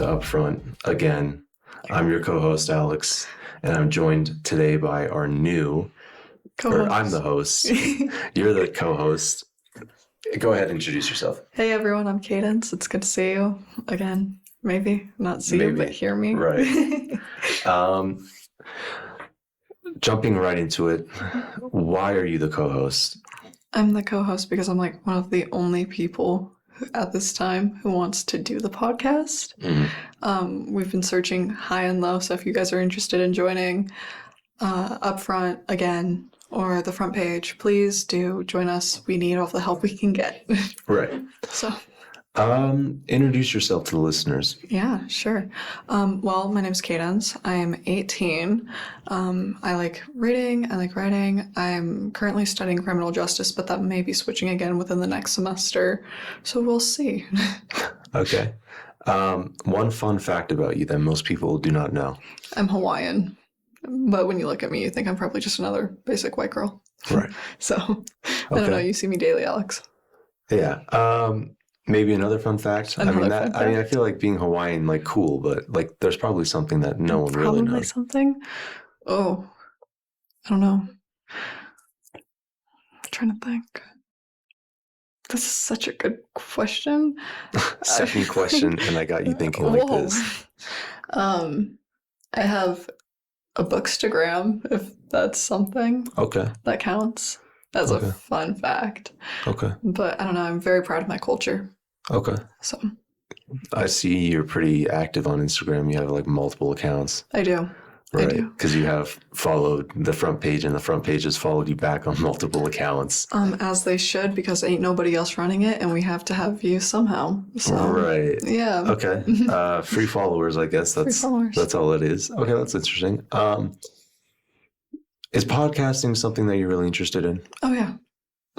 to Upfront again. I'm your co-host, Alex, and I'm joined today by our new, Co-host. or I'm the host. You're the co-host. Go ahead and introduce yourself. Hey everyone, I'm Kadence. It's good to see you again. Maybe not see you, but hear me. Right. Jumping right into it, why are you the co-host? I'm the co-host because I'm like one of the only people at this time who wants to do the podcast. We've been searching high and low, so if you guys are interested in joining Upfront again or the front page, please do join us. We need all the help we can get. Right. So introduce yourself to the listeners. yeah, sure. Well, my name's Kadence. I'm 18. I like reading. I like writing. I'm currently studying criminal justice, but that may be switching again within the next semester. So we'll see. Okay. One fun fact about you that most people do not know. I'm Hawaiian. But when you look at me, you think I'm probably just another basic white girl. Right. So, I don't know. You see me daily, Alex. Yeah. Maybe another fun fact. I feel like being Hawaiian, like, cool, but like, there's probably something that no one really knows. Probably something. Oh, I don't know. I'm trying to think. This is such a good question. Second question, and I got you thinking like this. I have a bookstagram, if that's something. Okay. That counts as a fun fact. Okay. But I don't know. I'm very proud of my culture. Okay. So I see you're pretty active on Instagram. You have like multiple accounts. I do. Right. I do. Because you have followed the front page, and the front page has followed you back on multiple accounts. As they should, because ain't nobody else running it, and we have to have views somehow. So, right. Yeah. Okay. Free followers, I guess. That's all it is. Okay, that's interesting. Is podcasting something that you're really interested in? Oh, yeah.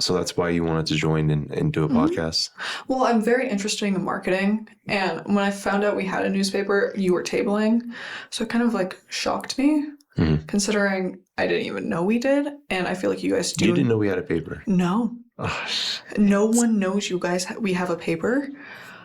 So that's why you wanted to join and do a podcast? Well, I'm very interested in marketing. And when I found out we had a newspaper, you were tabling. So it kind of like shocked me, considering I didn't even know we did. And I feel like you guys do. You didn't know we had a paper? No. Oh, no one knows you guys. We have a paper.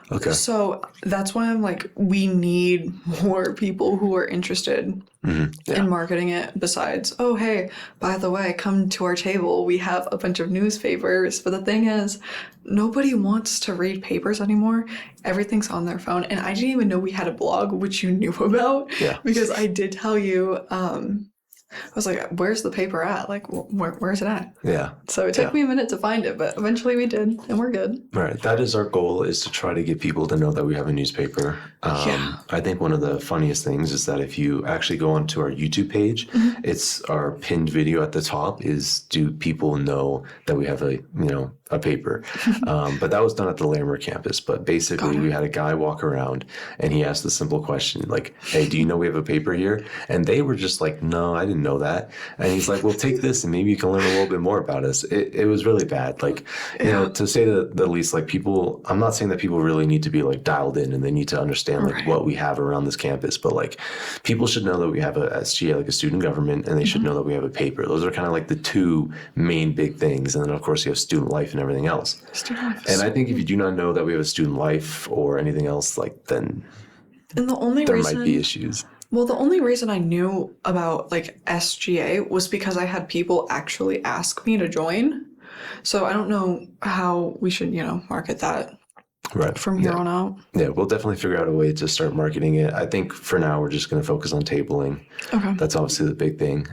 Okay. So that's why I'm like, we need more people who are interested in marketing it besides, oh, hey, by the way, come to our table. We have a bunch of newspapers. But the thing is, nobody wants to read papers anymore. Everything's on their phone. And I didn't even know we had a blog, which you knew about. Yeah. Because I did tell you, I was like, where's the paper at? Like, where's it at? Yeah. So it took me a minute to find it, but eventually we did, and we're good. Right. That is our goal, is to try to get people to know that we have a newspaper. I think one of the funniest things is that if you actually go onto our YouTube page, it's our pinned video at the top is, do people know that we have a paper? But that was done at the Larimer campus. But basically, we had a guy walk around, and he asked the simple question, like, hey, do you know we have a paper here? And they were just like, no, I didn't know that. And he's like, well, take this and maybe you can learn a little bit more about us. It was really bad. Like, to say the least, like, people, I'm not saying that people really need to be like dialed in and they need to understand like what we have around this campus, but like, people should know that we have a SGA, like a student government, and they should know that we have a paper. Those are kind of like the two main big things. And then of course you have student life and everything else. And I think if you do not know that we have a student life or anything else, like, then there might be issues. Well, the only reason I knew about like SGA was because I had people actually ask me to join. So I don't know how we should, market that from here on out. Yeah, we'll definitely figure out a way to start marketing it. I think for now we're just going to focus on tabling. Okay. That's obviously the big thing.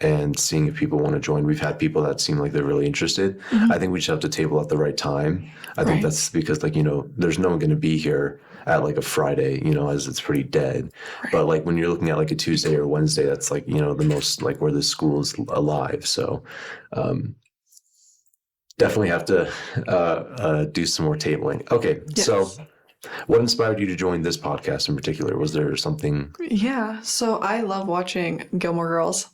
And seeing if people want to join. We've had people that seem like they're really interested. I think we just have to table at the right time. I think that's because, like, there's no one going to be here at like a Friday, as it's pretty dead. But like when you're looking at like a Tuesday or Wednesday, that's like, the most like where the school is alive. So definitely have to do some more tabling. Okay. Yes. So what inspired you to join this podcast in particular? Was there something? Yeah. So I love watching Gilmore Girls.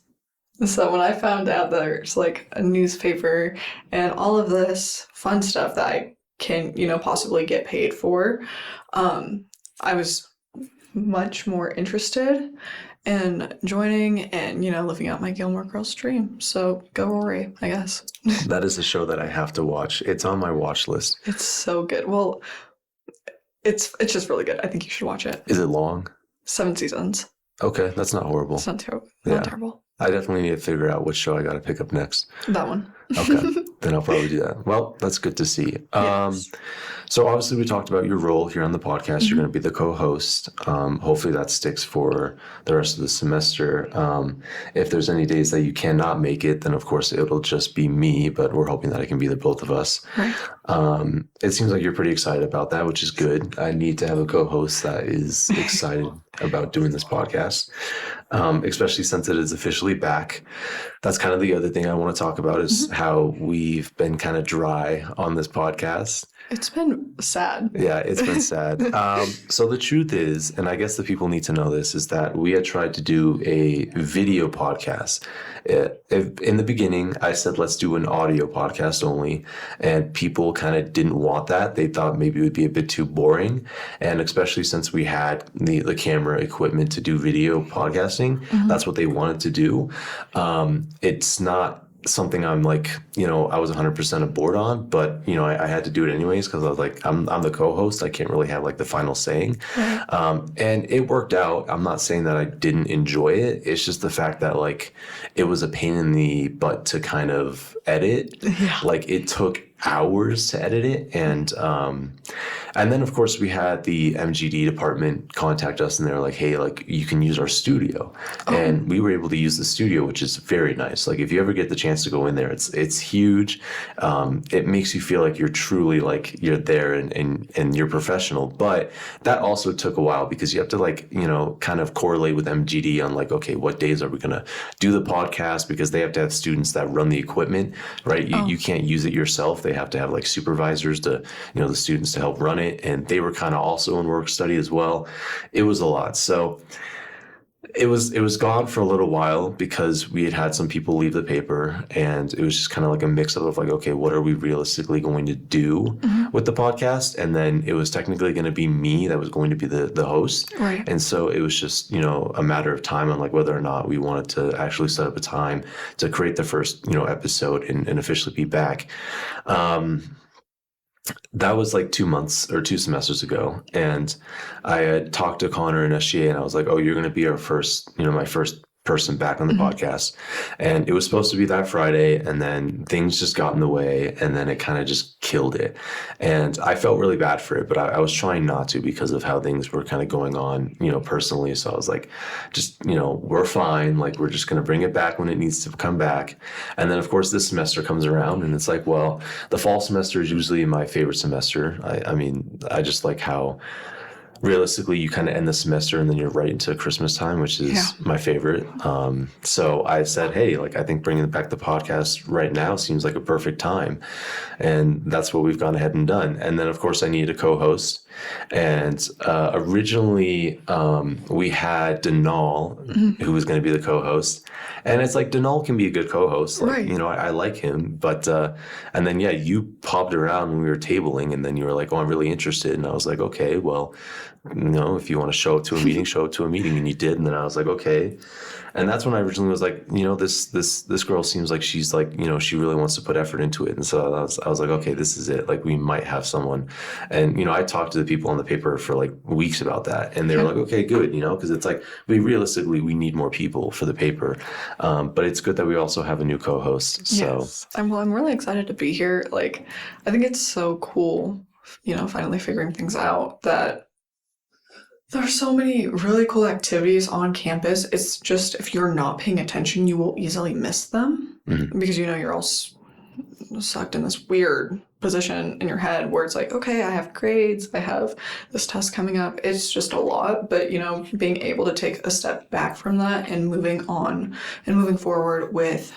So when I found out there's like a newspaper and all of this fun stuff that I can, possibly get paid for, I was much more interested in joining and, living out my Gilmore Girls dream. So go Rory, I guess. That is a show that I have to watch. It's on my watch list. It's so good. Well, It's just really good. I think you should watch it. Is it long? 7 seasons. Okay, that's not horrible. It's not terrible. Yeah. Not terrible. I definitely need to figure out which show I got to pick up next. That one. Okay, then I'll probably do that. Well, that's good to see. Yes. So obviously we talked about your role here on the podcast. You're going to be the co-host. Hopefully that sticks for the rest of the semester. If there's any days that you cannot make it, then of course it'll just be me, but we're hoping that it can be the both of us. Right. It seems like you're pretty excited about that, which is good. I need to have a co-host that is excited about doing this podcast, especially since it is officially back. That's kind of the other thing I want to talk about is how we've been kind of dry on this podcast. It's been sad. Yeah, it's been sad. So the truth is, and I guess the people need to know this, is that we had tried to do a video podcast. In the beginning, I said, let's do an audio podcast only. And people kind of didn't want that. They thought maybe it would be a bit too boring. And especially since we had the camera equipment to do video podcasting, that's what they wanted to do. It's not something I'm like, I was 100% aboard on, but I had to do it anyways because I was like, I'm the co-host. I can't really have like the final saying. And it worked out. I'm not saying that I didn't enjoy it. It's just the fact that like it was a pain in the butt to kind of edit. Yeah. Like it took hours to edit it, and then of course we had the MGD department contact us, and they were like, hey, like you can use our studio. And we were able to use the studio, which is very nice. Like if you ever get the chance to go in there, it's huge. It makes you feel like you're truly like you're there and you're professional. But that also took a while because you have to like kind of correlate with MGD on like, okay, what days are we gonna do the podcast, because they have to have students that run the equipment, right? You can't use it yourself. They have to have like supervisors to, the students to help run it. And they were kind of also in work study as well. It was a lot. So it was gone for a little while because we had some people leave the paper, and it was just kind of like a mix up of like, okay, what are we realistically going to do with the podcast? And then it was technically going to be me that was going to be the host. Right. And so it was just, a matter of time on like whether or not we wanted to actually set up a time to create the first, episode and officially be back. That was like 2 months or 2 semesters ago. And I had talked to Connor and SGA, and I was like, oh, you're going to be our first, my first person back on the podcast. And it was supposed to be that Friday, and then things just got in the way, and then it kind of just killed it. And I felt really bad for it, but I was trying not to because of how things were kind of going on, personally. So I was like, just, we're fine. Like, we're just going to bring it back when it needs to come back. And then, of course, this semester comes around, and it's like, well, the fall semester is usually my favorite semester. I mean, I just like how realistically you kind of end the semester and then you're right into Christmas time, which is my favorite. So I said, hey, like, I think bringing back the podcast right now seems like a perfect time. And that's what we've gone ahead and done. And then of course I needed a co-host. And originally we had Denal, who was going to be the co-host. And it's like, Denal can be a good co-host. Like, right. I like him. But, and then, you popped around when we were tabling, and then you were like, oh, I'm really interested. And I was like, okay, well, if you want to show up to a meeting, show up to a meeting. And you did. And then I was like, okay. And that's when I originally was like, this girl seems like she's like, she really wants to put effort into it. And so I was like, okay, this is it. Like, we might have someone. And, I talked to the people on the paper for like weeks about that. And they were like, okay, good, because it's like, we need more people for the paper. But it's good that we also have a new co-host. So yes. I'm really excited to be here. Like, I think it's so cool, finally figuring things out, that there's so many really cool activities on campus. It's just, if you're not paying attention, you will easily miss them because, you're all sucked in this weird position in your head where it's like, okay, I have grades, I have this test coming up. It's just a lot. But, being able to take a step back from that and moving on and moving forward with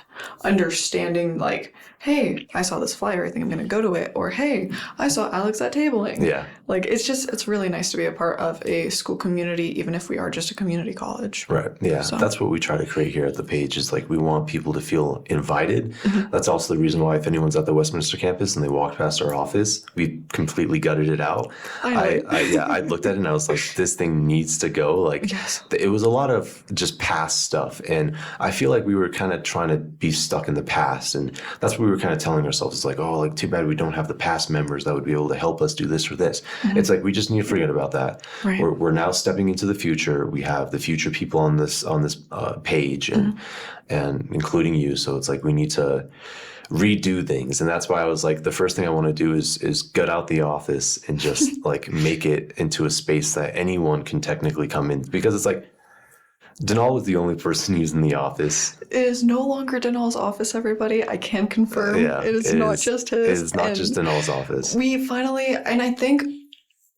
understanding, like, hey, I saw this flyer, I think I'm going to go to it. Or, hey, I saw Alex at tabling. Yeah. Like, it's really nice to be a part of a school community, even if we are just a community college. Right. Yeah. So that's what we try to create here at the page, is like, we want people to feel invited. That's also the reason why if anyone's at the Westminster campus and they walk walked past our office, we completely gutted it out. I looked at it and I was like, this thing needs to go. Like, Yes. it was a lot of just past stuff. And I feel like we were kind of trying to be stuck in the past. And that's what we were kind of telling ourselves. It's like, oh, like, too bad we don't have the past members that would be able to help us do this or this. It's like, we just need to forget about that. Right. We're now stepping into the future. We have the future people on this page and including you. So it's like, we need to redo things. And that's why I was like, the first thing I want to do is gut out the office and just like make it into a space that anyone can technically come in, because it's like Denal was the only person using the office. It is no longer Denal's office, everybody. I can confirm. Yeah, it is not just his. It is not just Denal's office. We finally, and I think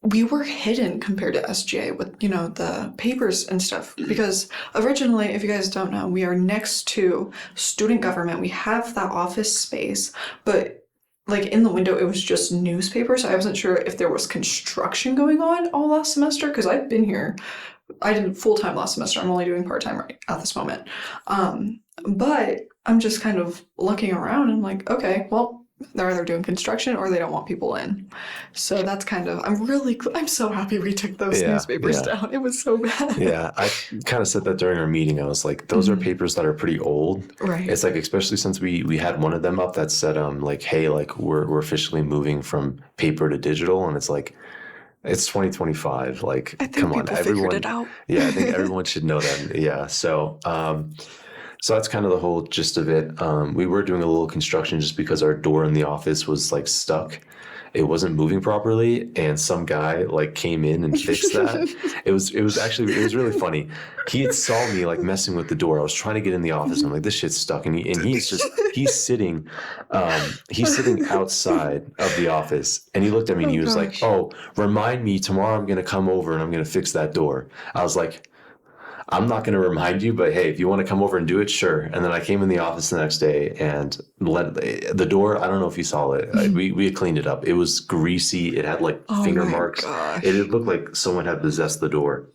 we were hidden compared to SGA with, you know, the papers and stuff. Because originally, if you guys don't know, we are next to student government. We have that office space, but like in the window, it was just newspapers. I wasn't sure if there was construction going on all last semester, because I've been here. I did full-time last semester. I'm only doing part-time right at this moment. But I'm just kind of looking around and like, okay, well, they're either doing construction or they don't want people in. So that's kind of, I'm so happy we took those newspapers down. It was so bad. Yeah, I kind of said that during our meeting. I was like, those are papers that are pretty old. Right. It's like, especially since we had one of them up that said, like, hey, like, we're officially moving from paper to digital. And it's like, it's 2025. Like, I think come on, everyone. Figured it out. Yeah, I think everyone should know that. Yeah. So that's kind of the whole gist of it. We were doing a little construction just because our door in the office was like stuck. It wasn't moving properly, and some guy like came in and fixed that. It was really funny. He had saw me like messing with the door. I was trying to get in the office. And I'm like, this shit's stuck, and he's sitting outside of the office, and he looked at me and he was like, oh, remind me tomorrow. I'm gonna come over and I'm gonna fix that door. I was like, I'm not going to remind you, but hey, if you want to come over and do it, sure. And then I came in the office the next day and let the door. I don't know if you saw it. We had cleaned it up. It was greasy. It had like finger marks. It looked like someone had possessed the door.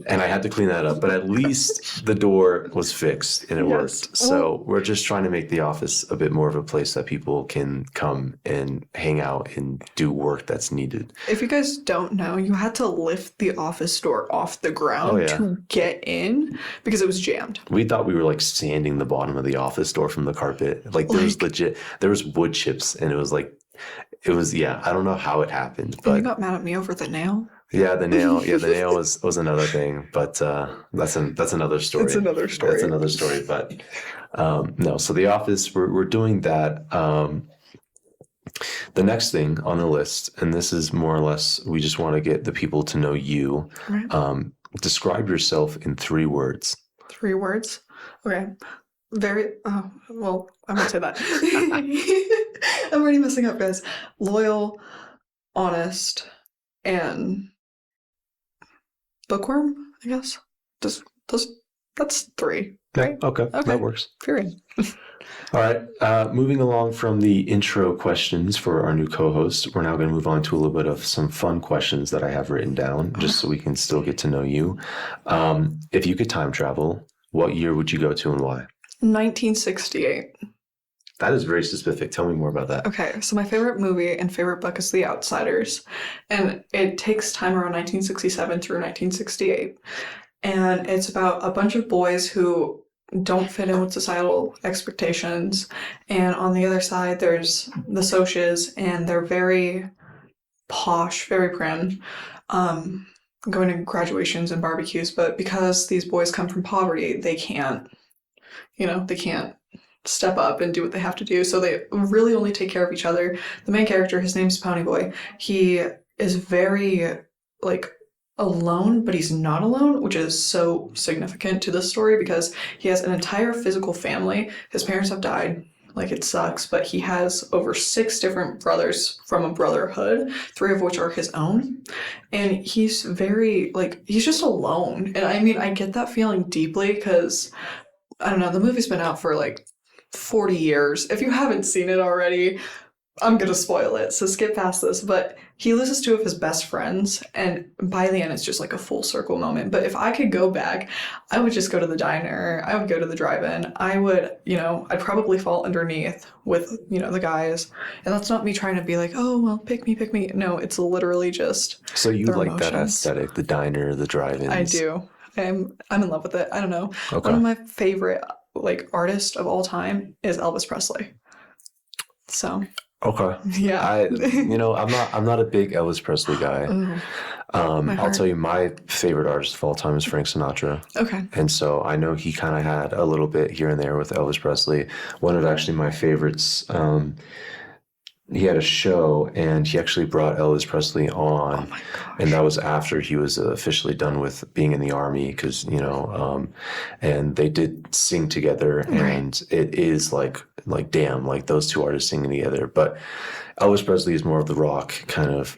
And I had to clean that up, but at least the door was fixed and it worked. So we're just trying to make the office a bit more of a place that people can come and hang out and do work that's needed. If you guys don't know, you had to lift the office door off the ground to get in because it was jammed. We thought we were like sanding the bottom of the office door from the carpet. Like there was wood chips, and it was I don't know how it happened. But you got mad at me over the nail? Yeah, the nail. Yeah, the nail was another thing, but that's another story. It's another story. That's another story. But no, so the office, we're doing that. The next thing on the list, and this is more or less, we just want to get the people to know you. Right. Describe yourself in 3 words. 3 words? Okay. Well, I won't say that. I'm already messing up, guys. Loyal, honest, and bookworm, I guess. That's 3. Right? Yeah, okay, that works. Period. All right. Moving along from the intro questions for our new co-host, we're now going to move on to a little bit of some fun questions that I have written down, just so we can still get to know you. If you could time travel, what year would you go to and why? 1968. That is very specific. Tell me more about that. Okay, so my favorite movie and favorite book is The Outsiders, and it takes time around 1967 through 1968, and it's about a bunch of boys who don't fit in with societal expectations, and on the other side there's the socias, and they're very posh, very prim, going to graduations and barbecues, but because these boys come from poverty, they can't step up and do what they have to do. So they really only take care of each other. The main character, his name's Ponyboy. He is very alone, but he's not alone, which is so significant to this story because he has an entire physical family. His parents have died. It sucks, but he has over 6 different brothers from a brotherhood, 3 of which are his own. And he's very, he's just alone. And I mean, I get that feeling deeply because, I don't know, the movie's been out for 40 years. If you haven't seen it already, I'm going to spoil it, so skip past this. But he loses two of his best friends, and by the end, it's just like a full circle moment. But if I could go back, I would just go to the diner. I would go to the drive-in. I would, I'd probably fall underneath with, the guys. And that's not me trying to be like, oh, well, pick me, pick me. No, it's literally just So you their like that emotions. aesthetic, the diner, the drive-ins? I do. I'm in love with it. I don't know. Okay. One of my favorite like artists of all time is Elvis Presley. So Okay. yeah. I'm not a big Elvis Presley guy. Ooh, I'll tell you, my favorite artist of all time is Frank Sinatra. okay. And so I know he kind of had a little bit here and there with Elvis Presley. One of actually my favorites, he had a show and he actually brought Elvis Presley on. Oh my gosh. And that was after he was officially done with being in the army because, and they did sing together and it is like, damn, like those two artists singing together. But Elvis Presley is more of the rock kind of,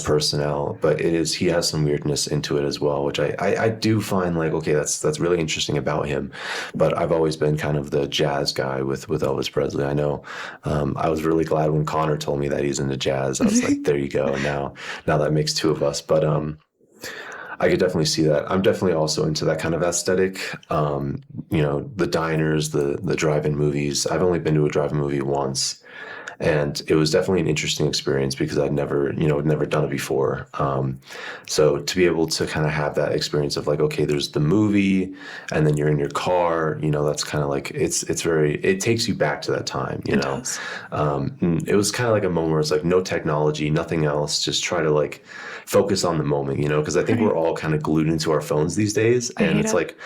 personnel, but he has some weirdness into it as well, which I do find like, okay, that's really interesting about him. But I've always been kind of the jazz guy with Elvis Presley. I know, I was really glad when Connor told me that he's into jazz. I was like, there you go. Now that makes two of us, but, I could definitely see that. I'm definitely also into that kind of aesthetic. The diners, the drive-in movies. I've only been to a drive-in movie once. And it was definitely an interesting experience because I'd never done it before. So to be able to kind of have that experience of like, okay, there's the movie and then you're in your car, that's kind of like, it takes you back to that time, It does. It was kind of like a moment where it's like no technology, nothing else, just try to like focus on the moment, because I think we're all kind of glued into our phones these days. And it's like,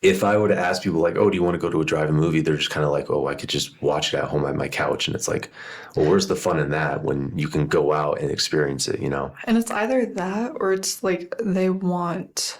if I were to ask people like, oh, do you want to go to a drive-in movie? They're just kind of like, oh, I could just watch it at home at my couch. And it's like, well, where's the fun in that when you can go out and experience it, And it's either that or it's like they want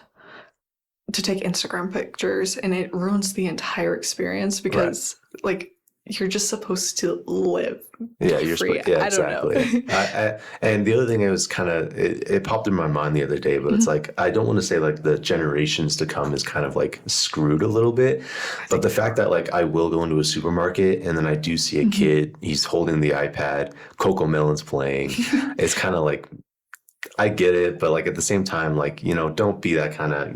to take Instagram pictures and it ruins the entire experience because like you're just supposed to live. Yeah, free. Exactly. I don't know. And the other thing was kind of, it popped in my mind the other day, but it's like, I don't want to say like the generations to come is kind of like screwed a little bit, but the fact that like I will go into a supermarket and then I do see a kid, he's holding the iPad, Coco Melon's playing. It's kind of like, I get it, but like at the same time, like, don't be that kind of,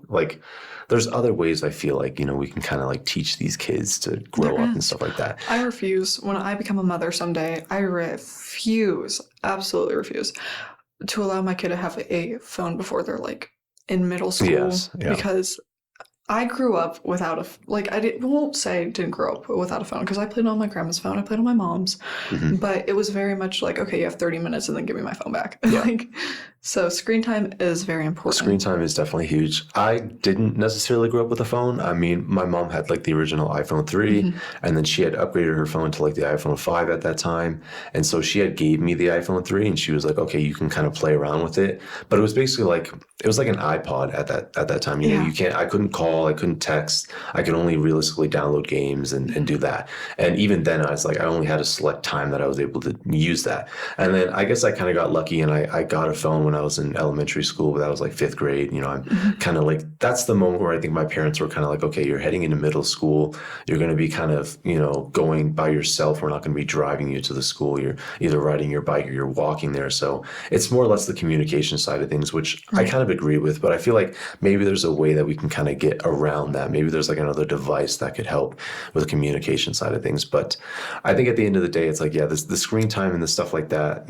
like, there's other ways I feel like, we can kind of like teach these kids to grow up and stuff like that. I refuse. When I become a mother someday, I absolutely refuse to allow my kid to have a phone before they're like in middle school. Yes, yeah. Because I grew up without won't say didn't grow up without a phone because I played on my grandma's phone, I played on my mom's, but it was very much like, okay, you have 30 minutes and then give me my phone back. Yeah. So screen time is very important. Screen time is definitely huge. I didn't necessarily grow up with a phone. I mean, my mom had like the original iPhone 3 and then she had upgraded her phone to like the iPhone 5 at that time. And so she had gave me the iPhone 3 and she was like, okay, you can kind of play around with it. But it was basically like, it was like an iPod at that time. I couldn't call, I couldn't text. I could only realistically download games and do that. And even then I was like, I only had a select time that I was able to use that. And then I guess I kind of got lucky and I got a phone when I was in elementary school, but that was like 5th grade. I'm kind of like, that's the moment where I think my parents were kind of like, okay, you're heading into middle school. You're going to be kind of, going by yourself. We're not going to be driving you to the school. You're either riding your bike or you're walking there. So it's more or less the communication side of things, which I kind of agree with, but I feel like maybe there's a way that we can kind of get around that. Maybe there's like another device that could help with the communication side of things. But I think at the end of the day, it's like, the screen time and the stuff like that,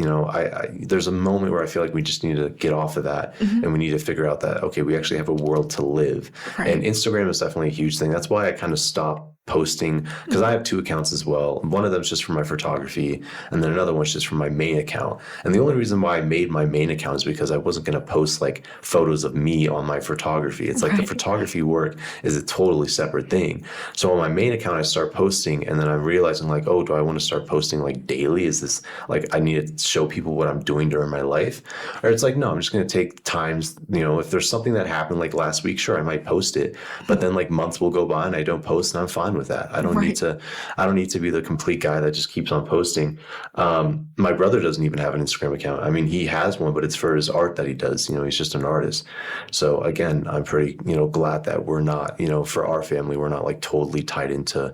there's a moment where I feel like we just need to get off of that and we need to figure out that, okay, we actually have a world to live. And Instagram is definitely a huge thing. That's why I kind of stopped posting because I have 2 accounts as well. One of them is just for my photography and then another one's just for my main account. And the only reason why I made my main account is because I wasn't going to post like photos of me on my photography. It's like the photography work is a totally separate thing. So on my main account, I start posting and then I'm realizing like, oh, do I want to start posting like daily? Is this like, I need to show people what I'm doing during my life? Or it's like, no, I'm just going to take times, if there's something that happened like last week, sure, I might post it, but then like months will go by and I don't post and I'm fine with that. I don't need to be the complete guy that just keeps on posting. My brother doesn't even have an Instagram account. I mean, he has one, but it's for his art that he does. He's just an artist. So again, I'm pretty, glad that we're not, for our family, we're not like totally tied into,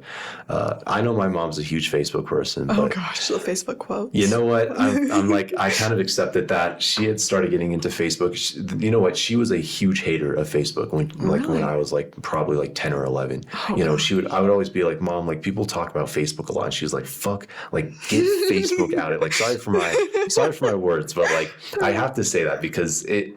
I know my mom's a huge Facebook person. Oh but gosh, the Facebook quotes. You know what? I'm like, I kind of accepted that. She had started getting into Facebook. You know what? She was a huge hater of Facebook when I was like probably like 10 or 11. I would always be like, Mom, like people talk about Facebook a lot. And she was like, fuck, like get Facebook out of it. Like, sorry for my words, but like I have to say that because it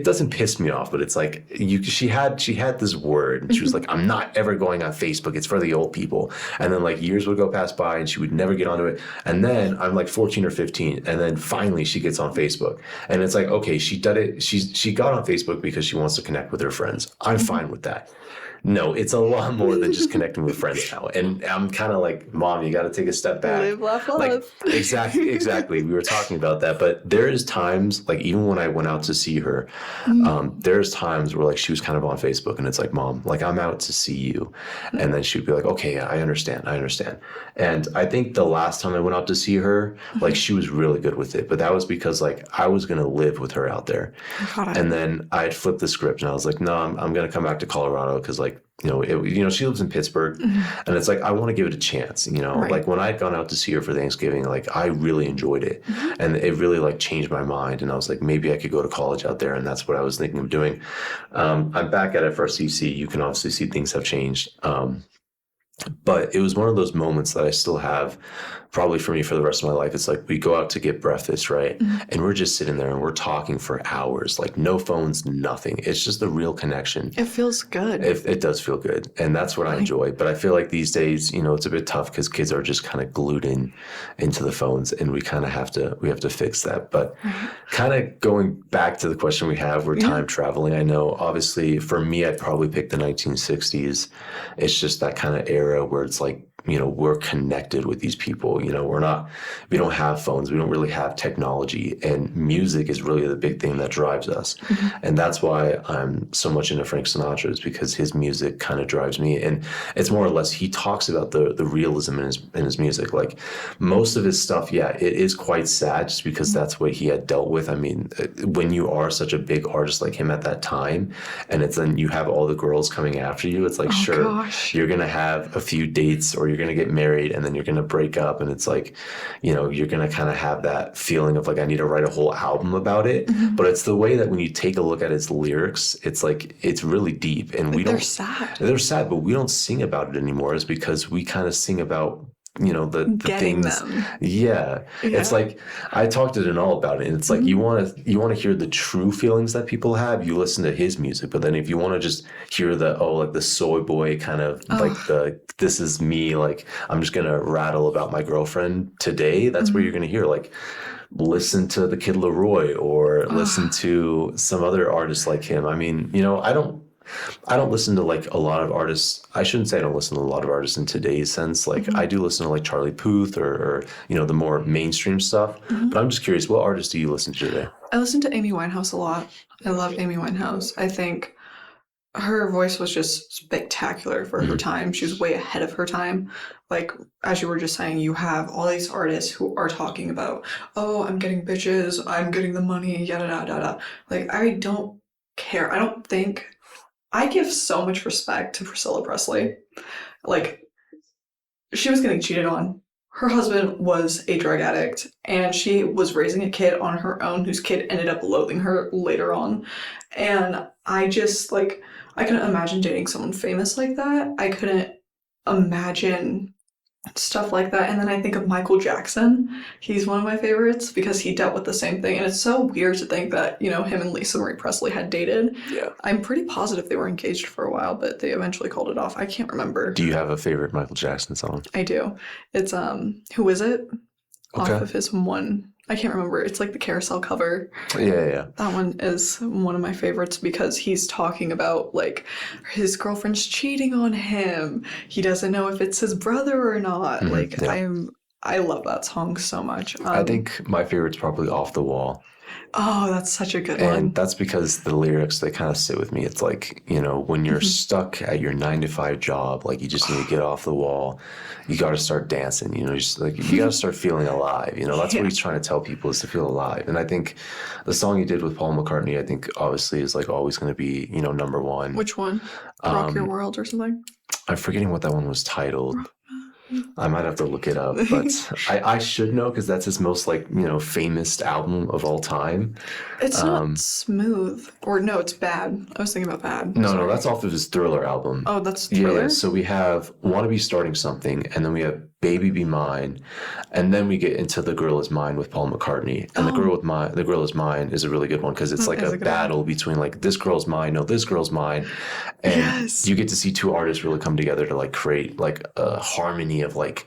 doesn't piss me off, but it's like she had this word and she was like, I'm not ever going on Facebook. It's for the old people. And then like years would go past by and she would never get onto it. And then I'm like 14 or 15. And then finally she gets on Facebook. And it's like, okay, she did it. She got on Facebook because she wants to connect with her friends. I'm fine with that. No, it's a lot more than just connecting with friends now. And I'm kind of like, Mom, you got to take a step back. Live, laugh, love. Like, exactly. We were talking about that. But there is times, like even when I went out to see her, there's times where like she was kind of on Facebook and it's like, Mom, like I'm out to see you. And then she would be like, okay, I understand. And I think the last time I went out to see her, like she was really good with it. But that was because like I was going to live with her out there. And then I had flipped the script and I was like, no, I'm going to come back to Colorado because like, she lives in Pittsburgh and it's like, I want to give it a chance, Right. like when I'd gone out to see her for Thanksgiving, like I really enjoyed it and it really like changed my mind. And I was like, maybe I could go to college out there. And that's what I was thinking of doing. I'm back at FRCC. You can obviously see things have changed. But it was one of those moments that I still have probably for me for the rest of my life. It's like we go out to get breakfast, right? And we're just sitting there and we're talking for hours, like no phones, nothing. It's just a real connection. It feels good. It does feel good. And that's what I enjoy. But I feel like these days, it's a bit tough because kids are just kind of glued into the phones and we kind of have to fix that. But kind of going back to the question we have, we're time traveling. I know obviously for me, I'd probably pick the 1960s. It's just that kind of era where it's like, we're connected with these people. We don't have phones. We don't really have technology, and music is really the big thing that drives us. And that's why I'm so much into Frank Sinatra, is because his music kind of drives me. And it's more or less, he talks about the realism in his music. Like most of his stuff, it is quite sad just because that's what he had dealt with. I mean, when you are such a big artist like him at that time, and then you have all the girls coming after you, it's like, you're going to have a few dates or you're going to get married and then you're going to break up. And it's like, you're going to kind of have that feeling of like, I need to write a whole album about it. But it's the way that when you take a look at his lyrics, it's like, it's really deep. And they're sad, but we don't sing about it anymore, is because we kind of sing about the things. It's like I talked to Denal about it, and it's like you want to hear the true feelings that people have, you listen to his music. But then if you want to just hear the soy boy kind of like this is me, like I'm just gonna rattle about my girlfriend today, that's where you're gonna hear, like, listen to the Kid Laroi or listen to some other artists like him. I mean, I don't listen to like a lot of artists. I shouldn't say I don't listen to a lot of artists in today's sense. Like I do listen to like Charlie Puth or the more mainstream stuff. But I'm just curious, what artists do you listen to today? I listen to Amy Winehouse a lot. I love Amy Winehouse. I think her voice was just spectacular for her time. She was way ahead of her time. Like, as you were just saying, you have all these artists who are talking about, oh, I'm getting bitches, I'm getting the money, yada, yada, yada. Like, I don't care. I give so much respect to Priscilla Presley. Like, she was getting cheated on. Her husband was a drug addict, and she was raising a kid on her own whose kid ended up loathing her later on. And I just, like, I couldn't imagine dating someone famous like that. I couldn't imagine stuff like that. And then I think of Michael Jackson. He's one of my favorites because he dealt with the same thing. And it's so weird to think that, him and Lisa Marie Presley had dated. Yeah. I'm pretty positive they were engaged for a while, but they eventually called it off. I can't remember. Do you have a favorite Michael Jackson song? I do. It's Who Is It? Off of his one. I can't remember. It's like the Carousel cover. Yeah. That one is one of my favorites because he's talking about like his girlfriend's cheating on him. He doesn't know if it's his brother or not. I love that song so much. I think my favorite's probably Off the Wall. Oh, that's such a good And one. that's because the lyrics, they kind of sit with me. It's like, when you're Mhm. stuck at your 9 to 5 job, like you just need to get off the wall. You got to start dancing, just like you got to start feeling alive. That's what Yeah. he's trying to tell people is to feel alive. And I think the song he did with Paul McCartney, I think obviously is like always going to be, number one. Which one? Rock Your Um, World or something? I'm forgetting what that one was titled. Rock my- I might have to look it up, but I should know because that's his most like, famous album of all time. It's not Um, smooth. Or no, it's Bad. I was thinking about Bad. No, Sorry. that's off of his Thriller album. Oh, that's Yeah, Thriller? so we have Wanna Be Starting Something, and then we have Baby Be Mine, and then we get into The Girl Is Mine with Paul McCartney. And Oh, The Girl Is Mine is a really good one because it's that like is a a good one. battle between like this girl's mine, no, this girl's mine. And Yes. you get to see two artists really come together to like create like a harmony of like,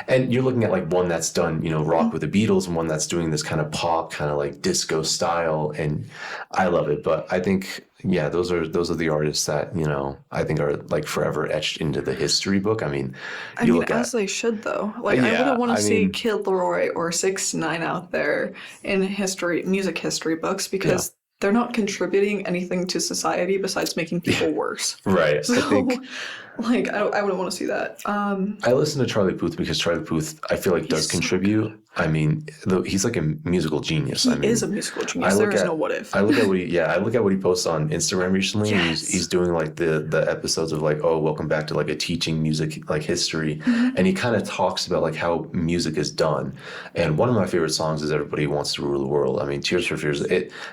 and you're looking at like one that's done, rock with the Beatles and one that's doing this kind of pop, kind of like disco style. And I love it. But I think, yeah, those are the artists that, I think are like forever etched into the history book. I mean, I you mean, look as at, they should, though. Like, I yeah, wouldn't want to I see mean, Kid Leroy or 6ix9ine out there in music history books yeah, because they're not contributing anything to society besides making people worse. right. I So, think like, I wouldn't want to see that. I listen to Charlie Puth because Charlie Puth, I feel like does He's so contribute. good. I mean, he's like a musical genius. He I is mean, a musical genius. There is no what if. I look at what he posts on Instagram recently, and he's Yes. doing like the episodes of like, oh, welcome back to like a teaching music like history, Mhm. and he kind of talks about like how music is done. And one of my favorite songs is "Everybody Wants to Rule the World." I mean, Tears for Fears.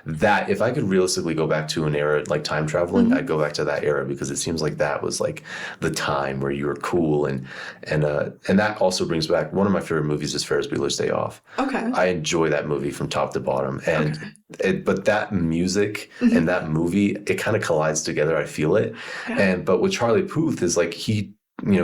That if I could realistically go back to an era like time traveling, I'd Mhm. go back to that era because it seems like that was like the time where you were cool, and that also brings back one of my favorite movies is Ferris Bueller's Day Off. Okay. I enjoy that movie from top to bottom, and Okay. but that music and Mhm. that movie, it kind of collides together. I feel it, Yeah. but with Charlie Puth is like he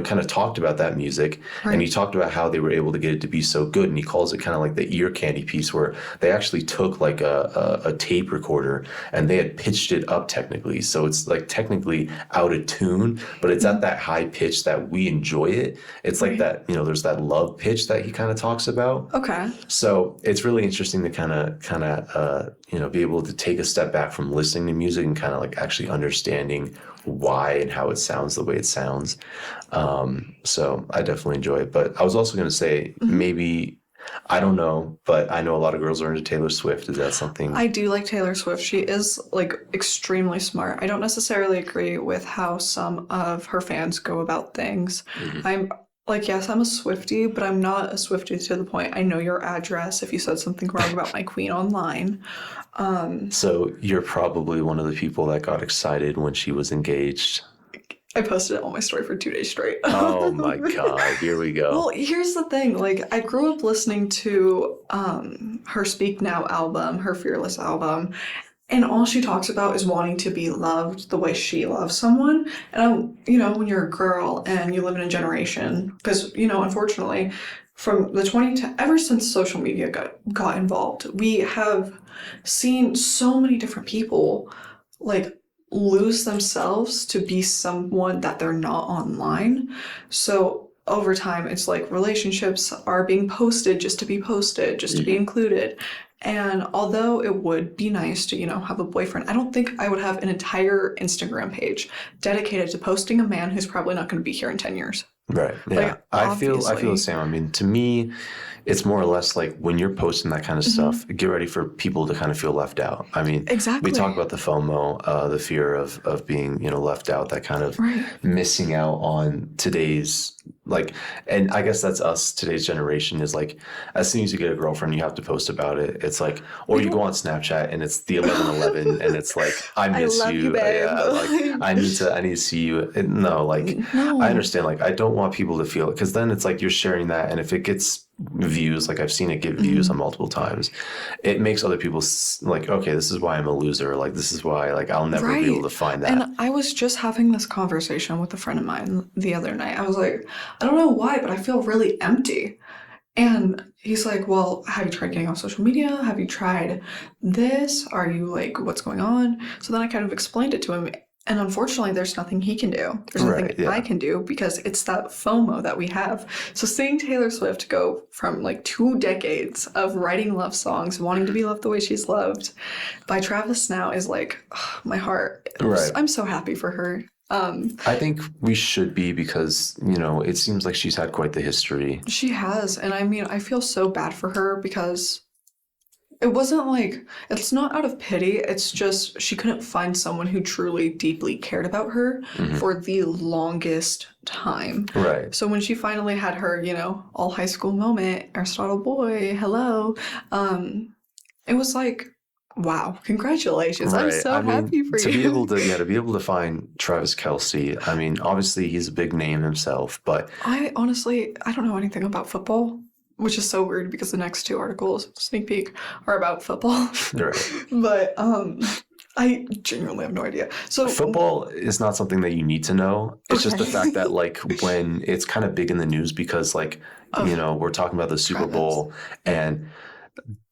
kind of talked about that music and he Right. talked about how they were able to get it to be so good, and he calls it kind of like the ear candy piece where they actually took like a tape recorder and they had pitched it up technically, so it's like technically out of tune, but it's at Mhm. that high pitch that we enjoy it. It's like Right. that, there's that love pitch that he kind of talks about. Okay. So it's really interesting to be able to take a step back from listening to music and kind of like actually understanding why and how it sounds the way it sounds. So I definitely enjoy it. But I was also going to say Mhm. maybe, I don't know, but I know a lot of girls are into Taylor Swift. Is that something? I do like Taylor Swift. She is like extremely smart. I don't necessarily agree with how some of her fans go about things. Mhm. I'm like, yes, I'm a Swiftie, but I'm not a Swiftie to the point I know your address if you said something wrong about my queen online. So you're probably one of the people that got excited when she was engaged. I posted it on my story for 2 days straight. Oh my God, here we Well, go. here's the thing. Like, I grew up listening to her Speak Now album, her Fearless album, and all she talks about is wanting to be loved the way she loves someone. And when you're a girl and you live in a generation, because, unfortunately, from the ever since social media got involved, we have seen so many different people like lose themselves to be someone that they're not online. So over time, it's like relationships are being posted just to be posted, just to be included. And although it would be nice to, have a boyfriend, I don't think I would have an entire Instagram page dedicated to posting a man who's probably not going to be here in 10 years. Right. Yeah. Like, I feel the obviously. same. I mean, to me, it's more or less like when you're posting that kind of stuff, get ready for people to kind of feel left out. I mean, we talk Exactly. about the FOMO, the fear of being, left out, that kind of Right. missing out on today's like, and I guess that's us, today's generation is like, as soon as you get a girlfriend, you have to post about it. It's like, or you go on Snapchat and it's the 11:11 and it's like, I I miss love you, you. babe. Yeah, like I need to see you. No, like No. I understand. Like I don't want people to feel it because then it's like you're sharing that, and if it gets views, like I've seen it get views on multiple times, it makes other people like, okay, this is why I'm a loser. Like this is why like I'll never be able to find that. And I was just having this conversation with a friend of mine the other night. I was like, I don't know why, but I feel really empty. And he's like, well, have you tried getting off social media? Have you tried this? Are you like, what's going on? So then I kind of explained it to him. And unfortunately, there's nothing he can do. There's nothing Right, yeah. I can do because it's that FOMO that we have. So seeing Taylor Swift go from like 2 decades of writing love songs, wanting to be loved the way she's loved by Travis now is like, my heart. Right. I'm so happy for her. I think we should be because, you know, it seems like she's had quite the history. She has. And I mean, I feel so bad for her because it wasn't like, it's not out of pity. It's just she couldn't find someone who truly deeply cared about her for the longest time. Right. So when she finally had her, you know, all high school moment, Aristotle boy, hello, it was like, wow, congratulations. I'm so happy for to you. To be able to find Travis Kelce, I mean, obviously he's a big name himself, but I honestly, I don't know anything about football, which is so weird because the next 2 articles, sneak peek, are about football. right. But I genuinely have no idea. So Football is not something that you need to know. It's just the fact that like when it's kind of big in the news because like, you know, we're talking about the Super Bowl and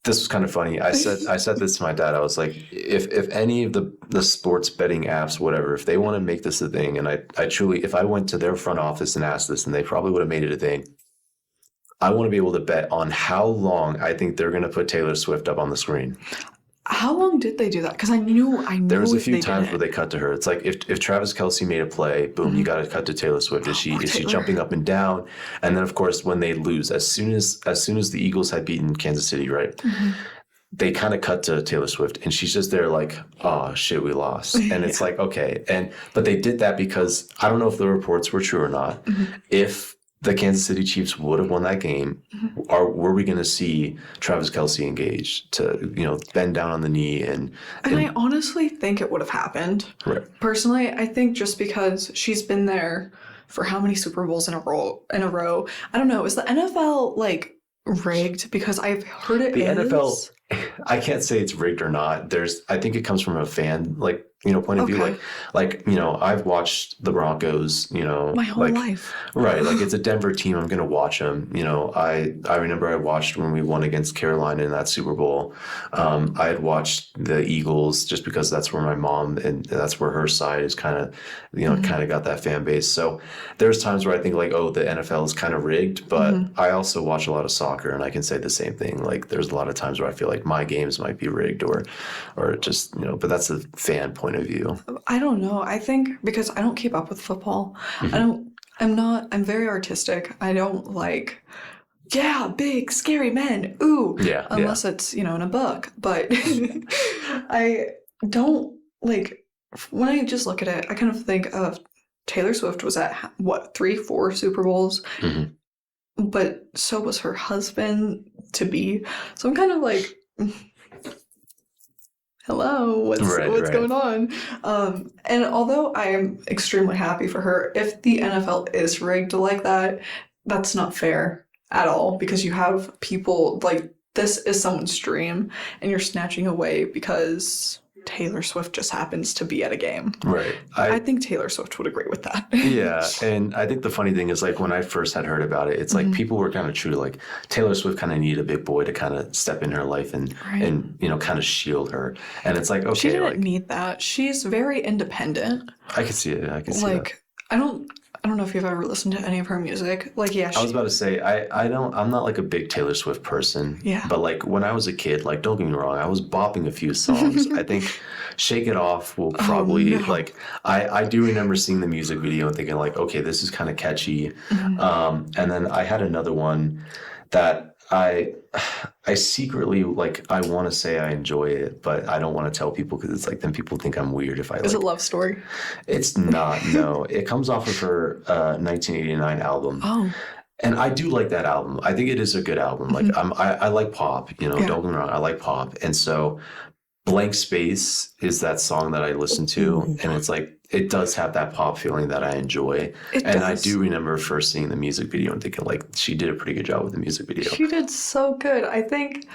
this was kind of funny. I said this to my dad. I was like, if any of the sports betting apps, whatever, if they want to make this a thing, and I truly, if I went to their front office and asked this, and they probably would have made it a thing, I want to be able to bet on how long I think they're going to put Taylor Swift up on the screen. how long did they do that? Because I knew There was a if few they times did where they cut to her. It's like if Travis Kelce made a play, boom, you got to cut to Taylor Swift. Is she Taylor. jumping up and down? And then of course when they lose, as soon as the Eagles had beaten Kansas City, right? They kind of cut to Taylor Swift and she's just there like, oh shit, we lost. And it's like, okay. But they did that because I don't know if the reports were true or not. If the Kansas City Chiefs would have won that game, were we going to see Travis Kelce engaged to, you know, bend down on the knee and I honestly think it would have happened. right. Personally, I think just because she's been there for how many Super Bowls in a row? I don't know. Is the NFL like rigged? Because I've heard it The is. NFL, I can't say it's rigged or not. I think it comes from a fan, like, you know, point of view. Like, you know, I've watched the Broncos, you know, my whole like, life. right. Like it's a Denver team. I'm going to watch them. You know, I remember I watched when we won against Carolina in that Super Bowl. I had watched the Eagles just because that's where my mom and that's where her side is kind of, you know, kind of got that fan base. So there's times where I think like, oh, the NFL is kind of rigged, but I also watch a lot of soccer and I can say the same thing. Like there's a lot of times where I feel like my games might be rigged or just, you know, but that's a fan point of view. I don't know. I think because I don't keep up with football. I'm very artistic. I don't like, yeah, big, scary men. Ooh. Yeah. Unless it's, you know, in a book. But I don't like, when I just look at it, I kind of think of Taylor Swift was at, what, 3-4 Super Bowls? But so was her husband to be. So I'm kind of like, hello, what's going on? And although I am extremely happy for her, if the NFL is rigged like that, that's not fair at all because you have people like this is someone's dream and you're snatching away because Taylor Swift just happens to be at a game. Right. I think Taylor Swift would agree with that. Yeah. And I think the funny thing is like when I first had heard about it, it's like people were kind of true. Like Taylor Swift kind of needed a big boy to kind of step in her life and, you know, kind of shield her. And it's like, okay. She didn't need that. She's very independent. I can see it. I can see it. Like, I don't know if you've ever listened to any of her music. Like, yeah. I was about to say, I'm not like a big Taylor Swift person. Yeah. But like when I was a kid, like don't get me wrong, I was bopping a few songs. I think Shake It Off will probably like, I do remember seeing the music video and thinking like, okay, this is kind of catchy. And then I had another one that I secretly like, I want to say I enjoy it, but I don't want to tell people because it's like, then people think I'm weird if I Is it Love Story? It's not, no. It comes off of her 1989 album. Oh. And I do like that album. I think it is a good album. Like I like pop, you know, don't get me wrong, I like pop. And so Blank Space is that song that I listen to. And it's like, it does have that pop feeling that I enjoy. I do remember first seeing the music video and thinking like she did a pretty good job with the music video. She did so good. I think,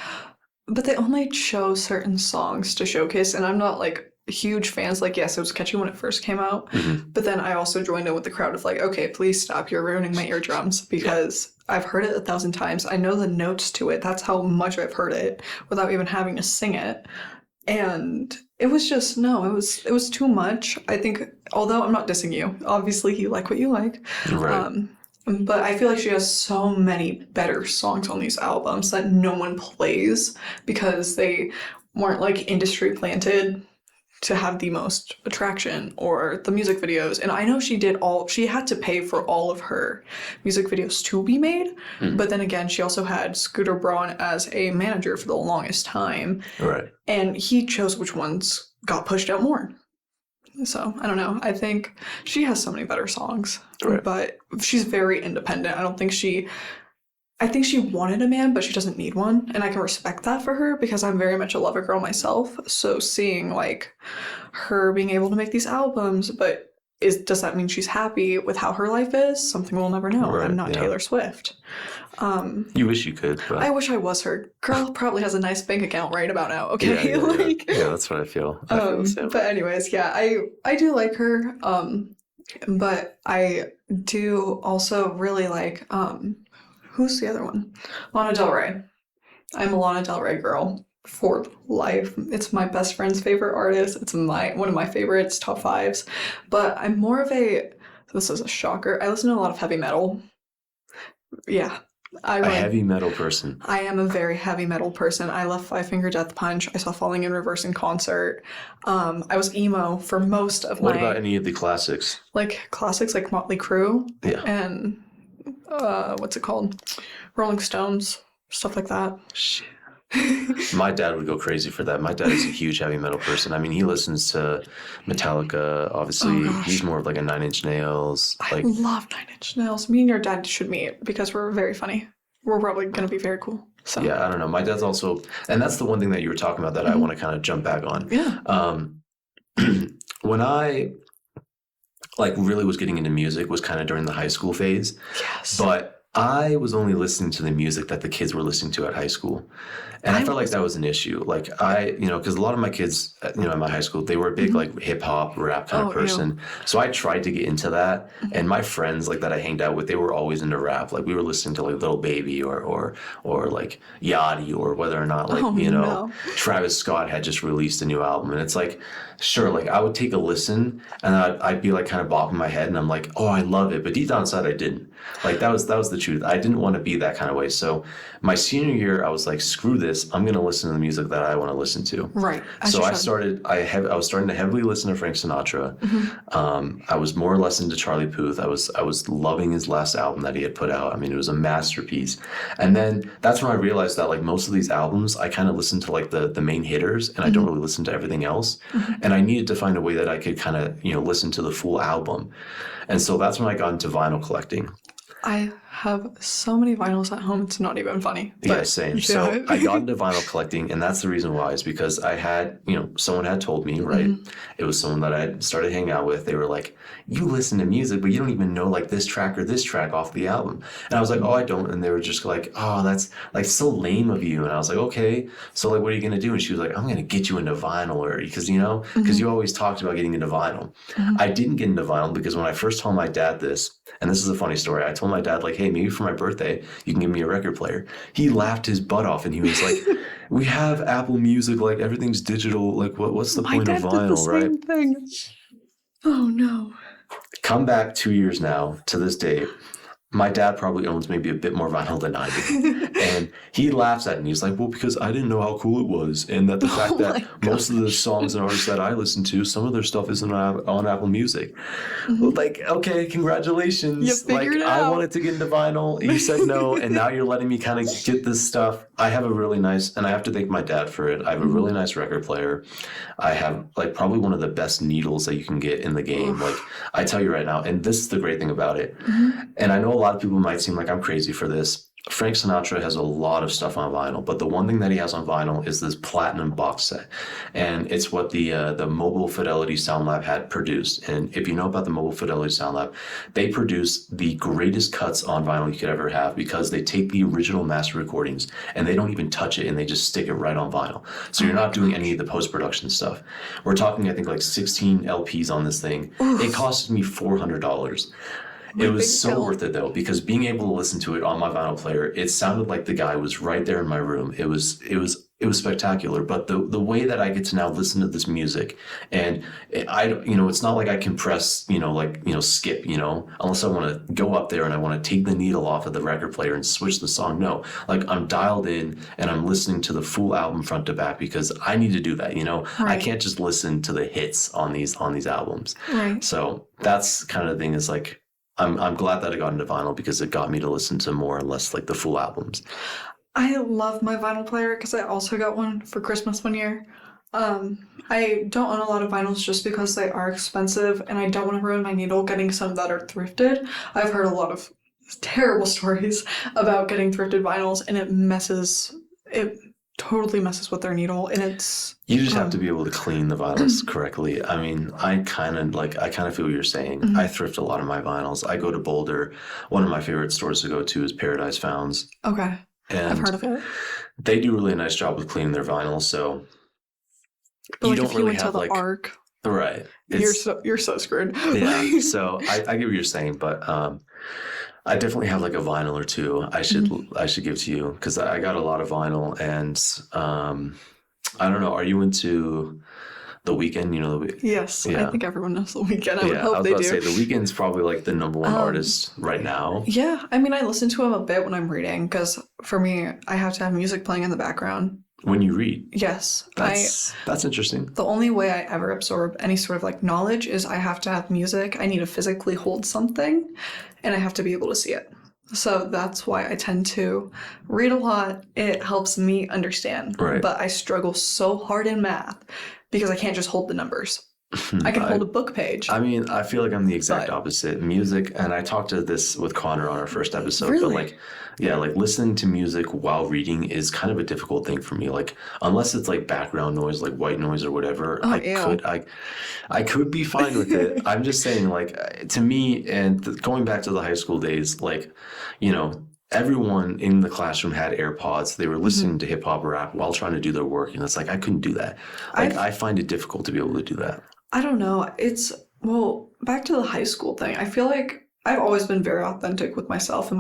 but they only chose certain songs to showcase. And I'm not like huge fans. Like, yes, it was catchy when it first came out. But then I also joined in with the crowd of like, okay, please stop. You're ruining my eardrums because I've heard it 1,000 times. I know the notes to it. That's how much I've heard it without even having to sing it. And it was just no, it was too much. I think, although I'm not dissing you, obviously you like what you like. Right. But I feel like she has so many better songs on these albums that no one plays because they weren't like industry planted to have the most attraction or the music videos. And I know she had to pay for all of her music videos to be made. But then again, she also had Scooter Braun as a manager for the longest time. Right. And he chose which ones got pushed out more. So I don't know. I think she has so many better songs, Right. but she's very independent. I think she wanted a man, but she doesn't need one. And I can respect that for her because I'm very much a lover girl myself. So seeing like her being able to make these albums, but does that mean she's happy with how her life is? Something we'll never know. Right, I'm not yeah. Taylor Swift. You wish you could, but I wish I was her. Girl probably has a nice bank account right about now. Okay, yeah, that's what I feel. I feel the same. But anyways, yeah, I do like her. But I do also really like who's the other one? Lana Del Rey. I'm a Lana Del Rey girl for life. It's my best friend's favorite artist. It's one of my favorites, top fives. But I'm more of this is a shocker. I listen to a lot of heavy metal. Yeah. A heavy metal person. I am a very heavy metal person. I love Five Finger Death Punch. I saw Falling in Reverse in concert. I was emo for most of What about any of the classics? like classics like Motley Crue Yeah. and what's it called? Rolling Stones, stuff like that. Shit. My dad would go crazy for that. My dad is a huge heavy metal person. I mean, he listens to Metallica. Obviously, he's more of like a Nine Inch Nails. I love Nine Inch Nails. Me and your dad should meet because we're very funny. We're probably going to be very cool. So yeah, I don't know. My dad's also, and that's the one thing that you were talking about that I want to kind of jump back on. Yeah. When I like really was getting into music was kind of during the high school phase. Yes. But I was only listening to the music that the kids were listening to at high school. And I felt like that was an issue. Like because a lot of my kids, in my high school, they were a big like hip hop, rap kind of person. So I tried to get into that. And my friends like that I hanged out with, they were always into rap. Like we were listening to like Lil Baby or like Yachty or whether or not like, Travis Scott had just released a new album. And it's like, sure, like I would take a listen and I'd be like kind of bopping my head and I'm like, oh, I love it. But deep down inside, I didn't. Like that was the truth. I didn't want to be that kind of way. So my senior year, I was like, screw this. I'm going to listen to the music that I want to listen to. Right. So I was starting to heavily listen to Frank Sinatra. I was more or less into Charlie Puth. I was loving his last album that he had put out. I mean, it was a masterpiece. And then that's when I realized that like most of these albums, I kind of listen to like the main hitters and I don't really listen to everything else. And I needed to find a way that I could kind of, listen to the full album. And so that's when I got into vinyl collecting. I have so many vinyls at home, it's not even funny. Yeah, same. So I got into vinyl collecting, and that's the reason why, is because I had, someone had told me, right? It was someone that I had started hanging out with. They were like, you listen to music, but you don't even know like this track or this track off the album. And I was like, oh, I don't. And they were just like, oh, that's like so lame of you. And I was like, okay, so like, what are you going to do? And she was like, I'm going to get you into vinyl, or because, because you always talked about getting into vinyl. I didn't get into vinyl because when I first told my dad this, and this is a funny story, I told my dad like, hey, maybe for my birthday, you can give me a record player. He laughed his butt off and he was like, we have Apple Music, like everything's digital. Like what's the point of vinyl, right? Same thing. Oh no. Come back 2 years now to this day. My dad probably owns maybe a bit more vinyl than I do. And he laughs at me. He's like, well, because I didn't know how cool it was. And that the fact that most of the songs and artists that I listen to, some of their stuff isn't on Apple Music. Like, okay, congratulations. You figured it I out. wanted to get into vinyl. You said no. And now you're letting me kind of get this stuff. I have a really nice, and I have to thank my dad for it. I have a really nice record player. I have like probably one of the best needles that you can get in the game. Like I tell you right now, and this is the great thing about it. And I know a lot of people might seem like I'm crazy for this. Frank Sinatra has a lot of stuff on vinyl, but the one thing that he has on vinyl is this platinum box set. And it's what the Mobile Fidelity Sound Lab had produced. And if you know about the Mobile Fidelity Sound Lab, they produce the greatest cuts on vinyl you could ever have because they take the original master recordings and they don't even touch it and they just stick it right on vinyl. So you're not doing any of the post-production stuff. We're talking, I think, like 16 LPs on this thing. It cost me $400. It was so worth it though, because being able to listen to it on my vinyl player, it sounded like the guy was right there in my room. It was it was spectacular. But the way that I get to now listen to this music, and it's not like I can press, skip, unless I want to go up there and I want to take the needle off of the record player and switch the song. No, like I'm dialed in and I'm listening to the full album front to back because I need to do that. I can't just listen to the hits on these albums. Right. So that's kind of the thing is like, I'm glad that I got into vinyl because it got me to listen to more or less like the full albums. I love my vinyl player because I also got one for Christmas one year. I don't own a lot of vinyls just because they are expensive and I don't want to ruin my needle getting some that are thrifted. I've heard a lot of terrible stories about getting thrifted vinyls and it totally messes with their needle, and you just have to be able to clean the vinyls correctly. I mean, I kind of feel what you're saying. Mm-hmm. I thrift a lot of my vinyls. I go to Boulder. One of my favorite stores to go to is Paradise Founds. Okay. And I've heard of it. They do a really nice job with cleaning their vinyls, so but you like don't if you really went have to the like ARC, right. You're so screwed. Yeah. So I get what you're saying, but I definitely have like a vinyl or two I should give to you because I got a lot of vinyl, and I don't know. Are you into The Weeknd? Yes, yeah. I think everyone knows The Weeknd. I would I hope was they about do. to say The Weeknd's probably like the number one artist right now. Yeah, I mean, I listen to him a bit when I'm reading because for me, I have to have music playing in the background. When you read? Yes. That's interesting. The only way I ever absorb any sort of like knowledge is I have to have music. I need to physically hold something and I have to be able to see it. So that's why I tend to read a lot. It helps me understand. Right. But I struggle so hard in math because I can't just hold the numbers. I can hold a book page. I mean, I feel like I'm the exact opposite. Music, and I talked to this with Connor on our first episode, Really? but like listening to music while reading is kind of a difficult thing for me. Like unless it's like background noise, like white noise or whatever, I could be fine with it. I'm just saying, like to me, and going back to the high school days, like, everyone in the classroom had AirPods. They were listening to hip hop rap while trying to do their work. And it's like, I couldn't do that. Like, I find it difficult to be able to do that. I don't know. Back to the high school thing. I feel like I've always been very authentic with myself and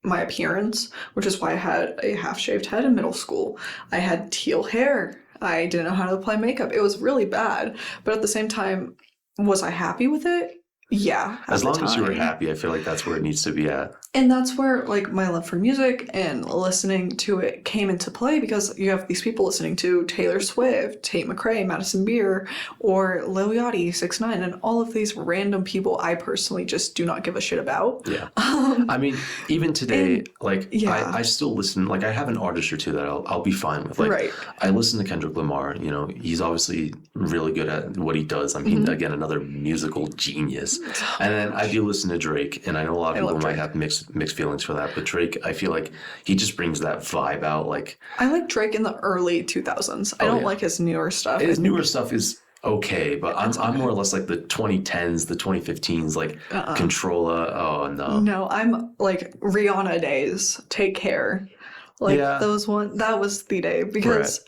my appearance, which is why I had a half-shaved head in middle school. I had teal hair. I didn't know how to apply makeup. It was really bad. But at the same time, was I happy with it? Yeah. As long as you were happy, I feel like that's where it needs to be at. And that's where like my love for music and listening to it came into play because you have these people listening to Taylor Swift, Tate McRae, Madison Beer, or Lil Yachty, 6ix9ine, and all of these random people I personally just do not give a shit about. Yeah. I mean, even today, I still listen. Like I have an artist or two that I'll be fine with. Like right. I listen to Kendrick Lamar. He's obviously really good at what he does. I mean, again, another musical genius. And then I do listen to Drake, and I know a lot of people might have mixed feelings for that, but Drake, I feel like he just brings that vibe out. Like I like Drake in the early 2000s. I don't like his newer stuff. His newer stuff is okay, but I'm more or less like the 2010s, the 2015s, like Controlla. Oh no. No, I'm like Rihanna days. Take Care. Like those one. That was the day because.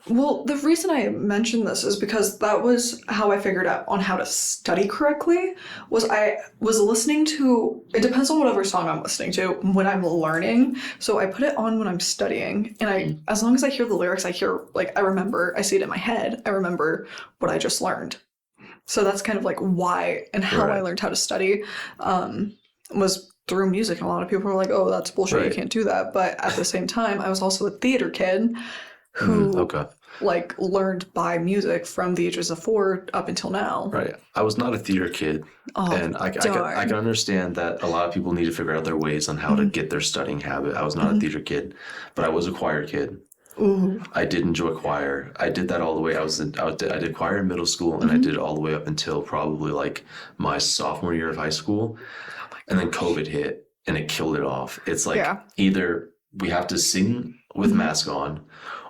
The reason I mentioned this is because that was how I figured out on how to study correctly. I was listening to, it depends on whatever song I'm listening to when I'm learning. So I put it on when I'm studying, and as long as I hear the lyrics, I remember, I see it in my head. I remember what I just learned. So that's kind of like why and how I learned how to study was through music. And a lot of people were like, oh, that's bullshit. You can't do that. But at the same time, I was also a theater kid who learned by music from the ages of 4 up until now. Right. I was not a theater kid. And I can understand that a lot of people need to figure out their ways on how to get their studying habit. I was not a theater kid, but I was a choir kid. Ooh. I did enjoy choir. I did that all the way. I did choir in middle school, and I did it all the way up until probably like my sophomore year of high school. And then COVID hit, and it killed it off. It's like either we have to sing with mask on,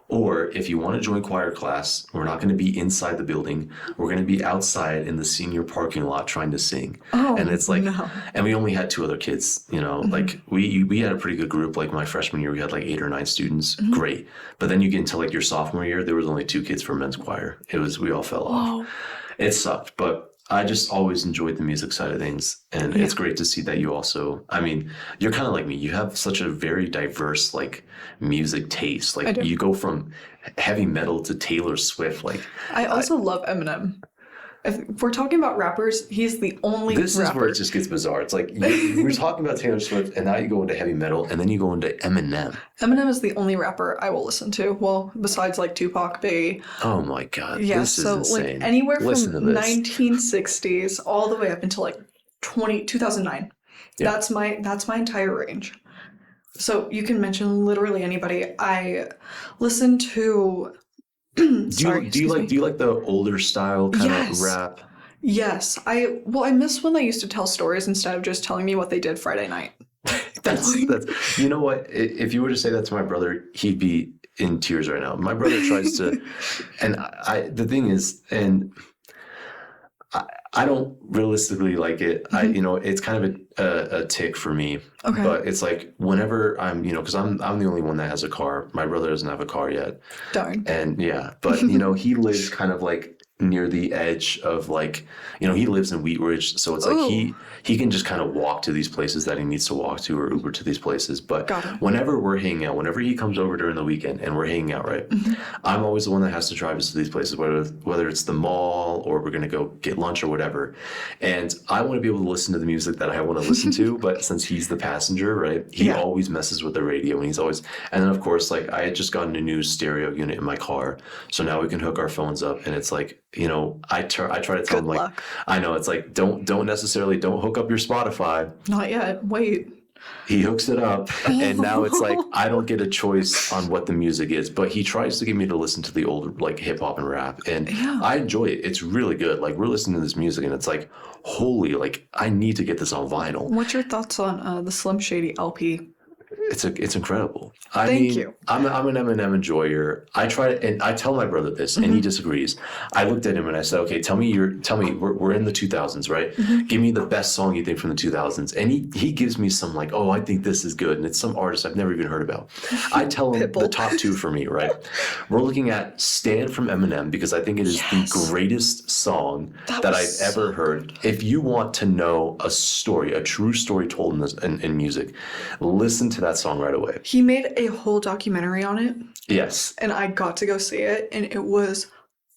or if you want to join choir class, we're not going to be inside the building. We're going to be outside in the senior parking lot trying to sing. Oh, and it's like, and we only had 2 other kids, like we had a pretty good group. Like my freshman year, we had like 8 or 9 students. Great. But then you get into like your sophomore year, there was only 2 kids for men's choir. We all fell off. It sucked. But I just always enjoyed the music side of things. And it's great to see that you also, I mean, you're kind of like me. You have such a very diverse, like, music taste. I Like, do. you go from heavy metal to Taylor Swift. Like, I also love Eminem. If we're talking about rappers, he's the only this is where rapper. it just gets bizarre. It's like, we're talking about Taylor Swift, and now you go into heavy metal, and then you go into Eminem. Eminem is the only rapper I will listen to. Well, besides like Tupac, Biggie. Oh my God. Yeah, This is so insane. like anywhere Listen from to this. 1960s all the way up until like 2009. Yeah. That's my entire range. So you can mention literally anybody. I listen to Do sorry, you like the older style kind Yes. of rap? Yes. I miss when they used to tell stories instead of just telling me what they did Friday night. That's you know what? If you were to say that to my brother, he'd be in tears right now. My brother tries to, and the thing is, and I don't realistically like it. It's kind of a tick for me. Okay. But it's like whenever I'm, because I'm the only one that has a car. My brother doesn't have a car yet. Darn. And yeah, but he lives kind of like near the edge of like, he lives in Wheat Ridge, so it's like he can just kind of walk to these places that he needs to walk to or Uber to these places. But whenever we're hanging out, whenever he comes over during the weekend and we're hanging out, right, I'm always the one that has to drive us to these places, whether it's the mall or we're gonna go get lunch or whatever. And I want to be able to listen to the music that I want to listen to, but since he's the passenger, right, he always messes with the radio, and and then of course, like, I had just gotten a new stereo unit in my car, so now we can hook our phones up, and it's like, I try to tell him, like, I know, it's like, don't hook up your Spotify. Not yet. Wait. He hooks it up, and now it's like I don't get a choice on what the music is, but he tries to get me to listen to the old, like, hip hop and rap, and I enjoy it. It's really good. Like, we're listening to this music, and it's like, holy, like, I need to get this on vinyl. What's your thoughts on the Slim Shady LP? It's incredible. Thank you. I'm an Eminem enjoyer. I try to, and I tell my brother this, and he disagrees. I looked at him and I said, okay, tell me, we're in the 2000s, right? Give me the best song you think from the 2000s. And he gives me some, like, oh, I think this is good. And it's some artist I've never even heard about. I tell him the top two for me, right? We're looking at Stand from Eminem, because I think it is the greatest song that I've ever heard. If you want to know a story, a true story told in music, listen to that song right away. He made a whole documentary on it. Yes. And I got to go see it, and it was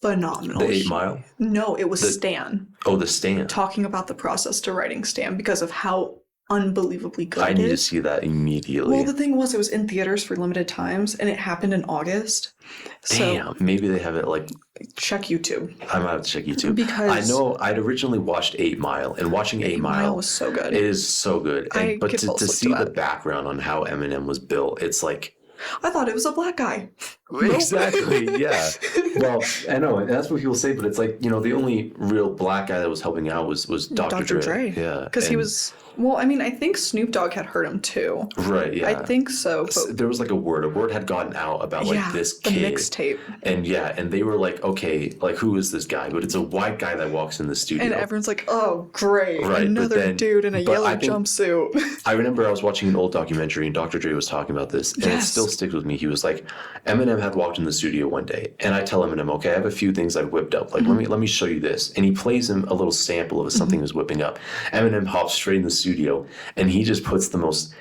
phenomenal. The 8 Mile? No, it was Stan. Oh, The Stand. Talking about the process to writing Stan because of how unbelievably good it is. I need to see that immediately. Well, the thing was, it was in theaters for limited times, and it happened in August. Damn, maybe they have it, like... Check YouTube. I might have to check YouTube. Because... I know I'd originally watched 8 Mile, and watching 8 Mile was so good. It is so good. But to see the that. background on how Eminem was built, it's like... I thought it was a black guy. Exactly, yeah. Well, I know, and that's what people say, but it's like, the only real black guy that was helping out was Dr. Dre. Yeah. Because he was... Well, I mean, I think Snoop Dogg had heard him too. Right, yeah. I think so. But there was like a word had gotten out about like this kid. The mixtape. And they were like, okay, like, who is this guy? But it's a white guy that walks in the studio. And everyone's like, oh, great. Right, another dude in a yellow jumpsuit. I remember I was watching an old documentary and Dr. Dre was talking about this, and it still sticks with me. He was like, Eminem had walked in the studio one day, and I tell Eminem, okay, I have a few things I've whipped up. Like, let me show you this. And he plays him a little sample of something he was whipping up. Eminem hops straight in the studio, and he just puts the most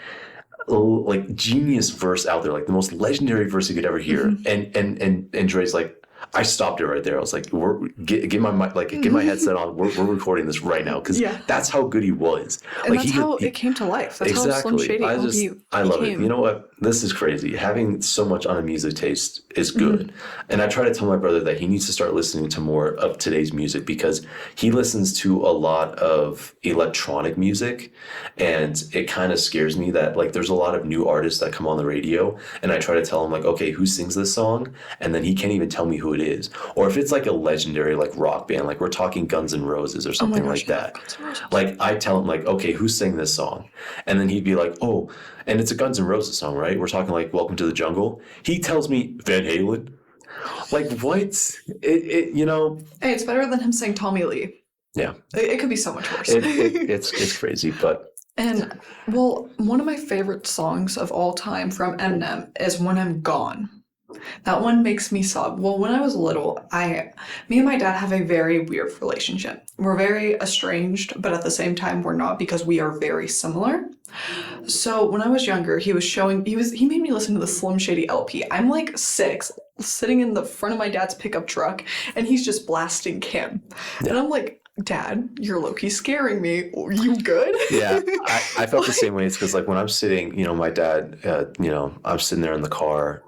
like genius verse out there, like the most legendary verse you could ever hear. And Dre's like, I stopped it right there. I was like, get my mic, like, get my headset on. We're recording this right now, because that's how good he was. And like, that's how it came to life. That's how Slim Shady I love it. You know what? This is crazy. Having so much on a music taste is good. And I try to tell my brother that he needs to start listening to more of today's music, because he listens to a lot of electronic music, and it kind of scares me that, like, there's a lot of new artists that come on the radio, and I try to tell him, like, okay, who sings this song? And then he can't even tell me who it is. Or if it's like a legendary, like, rock band, like we're talking Guns N' Roses or something like that. Like, I tell him, like, okay, who sang this song? And then he'd be like, oh, and it's a Guns N' Roses song, right? We're talking like Welcome to the Jungle. He tells me Van Halen. Like, what? Hey, it's better than him saying Tommy Lee. Yeah. It could be so much worse. It's crazy, but... And, well, one of my favorite songs of all time from Eminem is When I'm Gone. That one makes me sob. Well, when I was little, me and my dad have a very weird relationship. We're very estranged, but at the same time, we're not because we are very similar. So when I was younger, he made me listen to the Slim Shady LP. I'm like 6, sitting in the front of my dad's pickup truck, and he's just blasting Kim. Yeah. And I'm like, Dad, you're low-key scaring me. Are you good? Yeah, I felt the same way. It's because like when I'm sitting, my dad, I'm sitting there in the car.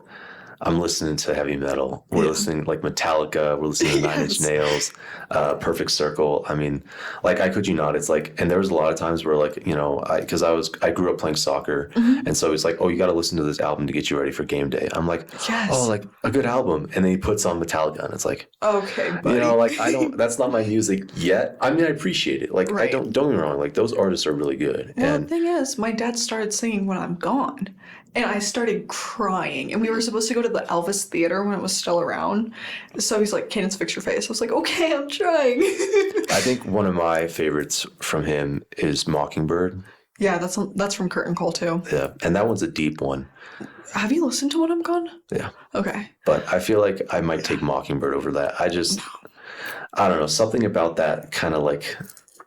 I'm listening to heavy metal. We're listening like Metallica. We're listening to Nine Inch Nails, Perfect Circle. I mean, like I kid you not, it's like, and there was a lot of times where like, because I grew up playing soccer, and so he's like, oh, you got to listen to this album to get you ready for game day. I'm like, oh, like a good album, and then he puts on Metallica, and it's like, okay, buddy. like that's not my music yet. I mean, I appreciate it. Like, I don't get me wrong. Like those artists are really good. Well, and the thing is, my dad started singing When I'm Gone. And I started crying. And we were supposed to go to the Elvis Theater when it was still around. So he's like, Kadence, fix your face. I was like, okay, I'm trying. I think one of my favorites from him is Mockingbird. Yeah, that's from Kurt and Cole too. Yeah, and that one's a deep one. Have you listened to When I'm Gone? Yeah. Okay. But I feel like I might take Mockingbird over that. I don't know, something about that kind of like...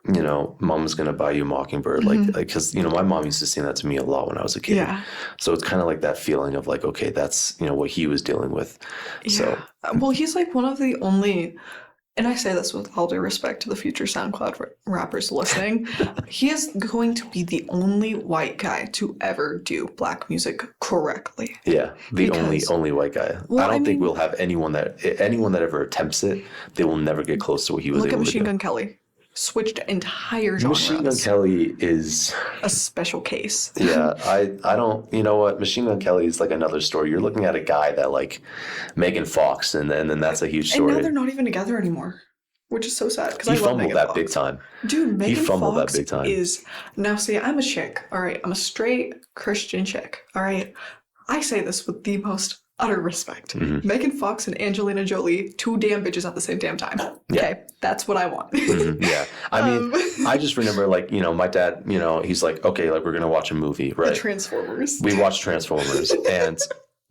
Mom's gonna buy you Mockingbird, like because my mom used to sing that to me a lot when I was a kid. Yeah. So it's kind of like that feeling of like, okay, that's what he was dealing with. Yeah. So well, he's like one of the only, and I say this with all due respect to the future SoundCloud rappers listening, he is going to be the only white guy to ever do black music correctly. Yeah, only white guy. Well, I don't think we'll have anyone that ever attempts it. They will never get close to what he was able to do. Look at Machine Gun Kelly. Switched entire genres. Machine Gun Kelly is a special case. Yeah, I don't. You know what? Machine Gun Kelly is like another story. You're looking at a guy that like Megan Fox, and then that's a huge story. And now they're not even together anymore, which is so sad because I love fumbled Megan that Fox. Big time. Dude, Megan fumbled Fox that big time. Is now. See, I'm a chick. All right, I'm a straight Christian chick. All right, I say this with the most utter respect. Mm-hmm. Megan Fox and Angelina Jolie, 2 damn bitches at the same damn time. Yeah. Okay, that's what I want. Mm-hmm. Yeah, I mean, I just remember like my dad. He's like, okay, like we're gonna watch a movie, right? The Transformers. We watched Transformers, and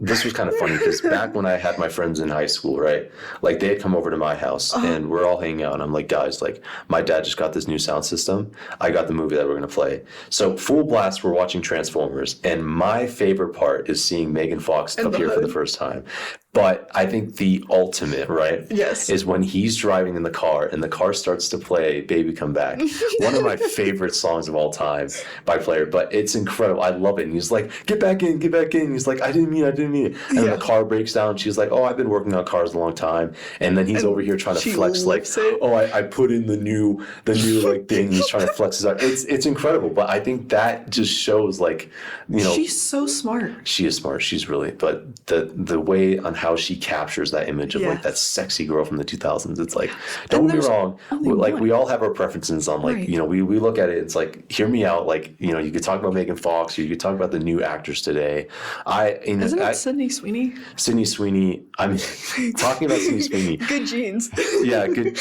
this was kind of funny because back when I had my friends in high school, right? Like they had come over to my house and we're all hanging out. And I'm like, guys, like my dad just got this new sound system. I got the movie that we're going to play. So full blast, we're watching Transformers. And my favorite part is seeing Megan Fox appear for the first time. But I think the ultimate, right? Yes. Is when he's driving in the car and the car starts to play Baby Come Back. One of my favorite songs of all time by Player, but it's incredible. I love it. And he's like, get back in, get back in. He's like, I didn't mean it. And then the car breaks down. She's like, oh, I've been working on cars a long time. And then he's over here trying to flex like, oh, I put in the new like thing. He's trying to flex his art. It's incredible. But I think that just shows like, she's so smart. She is smart. She's really, but the way on how she captures that image of like that sexy girl from the 2000s. It's like, don't get me wrong. Like we all have our preferences on like, we look at it. It's like, hear me out. Like, you could talk about Megan Fox or you could talk about the new actors today. Isn't it Sydney Sweeney? Sydney Sweeney. I mean, talking about Sydney Sweeney. Good genes. Yeah. Good.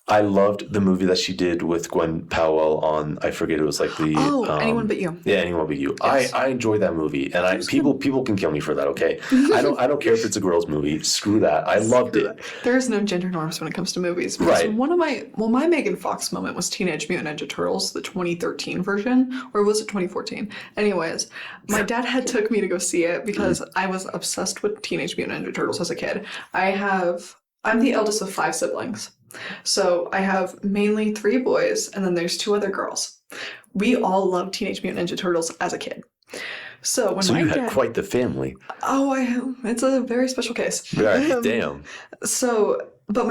I loved the movie that she did with Gwen Powell on, I forget, it was like the... Anyone But You. Yeah, Anyone But You. Yes. I enjoyed that movie, and people can kill me for that, okay? I don't care if it's a girl's movie. Screw that. I loved it. There's no gender norms when it comes to movies. Right. My Megan Fox moment was Teenage Mutant Ninja Turtles, the 2013 version, or was it 2014? Anyways, my dad had took me to go see it because I was obsessed with Teenage Mutant Ninja Turtles as a kid. I'm the eldest of 5 siblings. So I have mainly 3 boys, and then there's 2 other girls. We all loved Teenage Mutant Ninja Turtles as a kid. So when you had quite the family. Oh, it's a very special case. Right, damn. So, but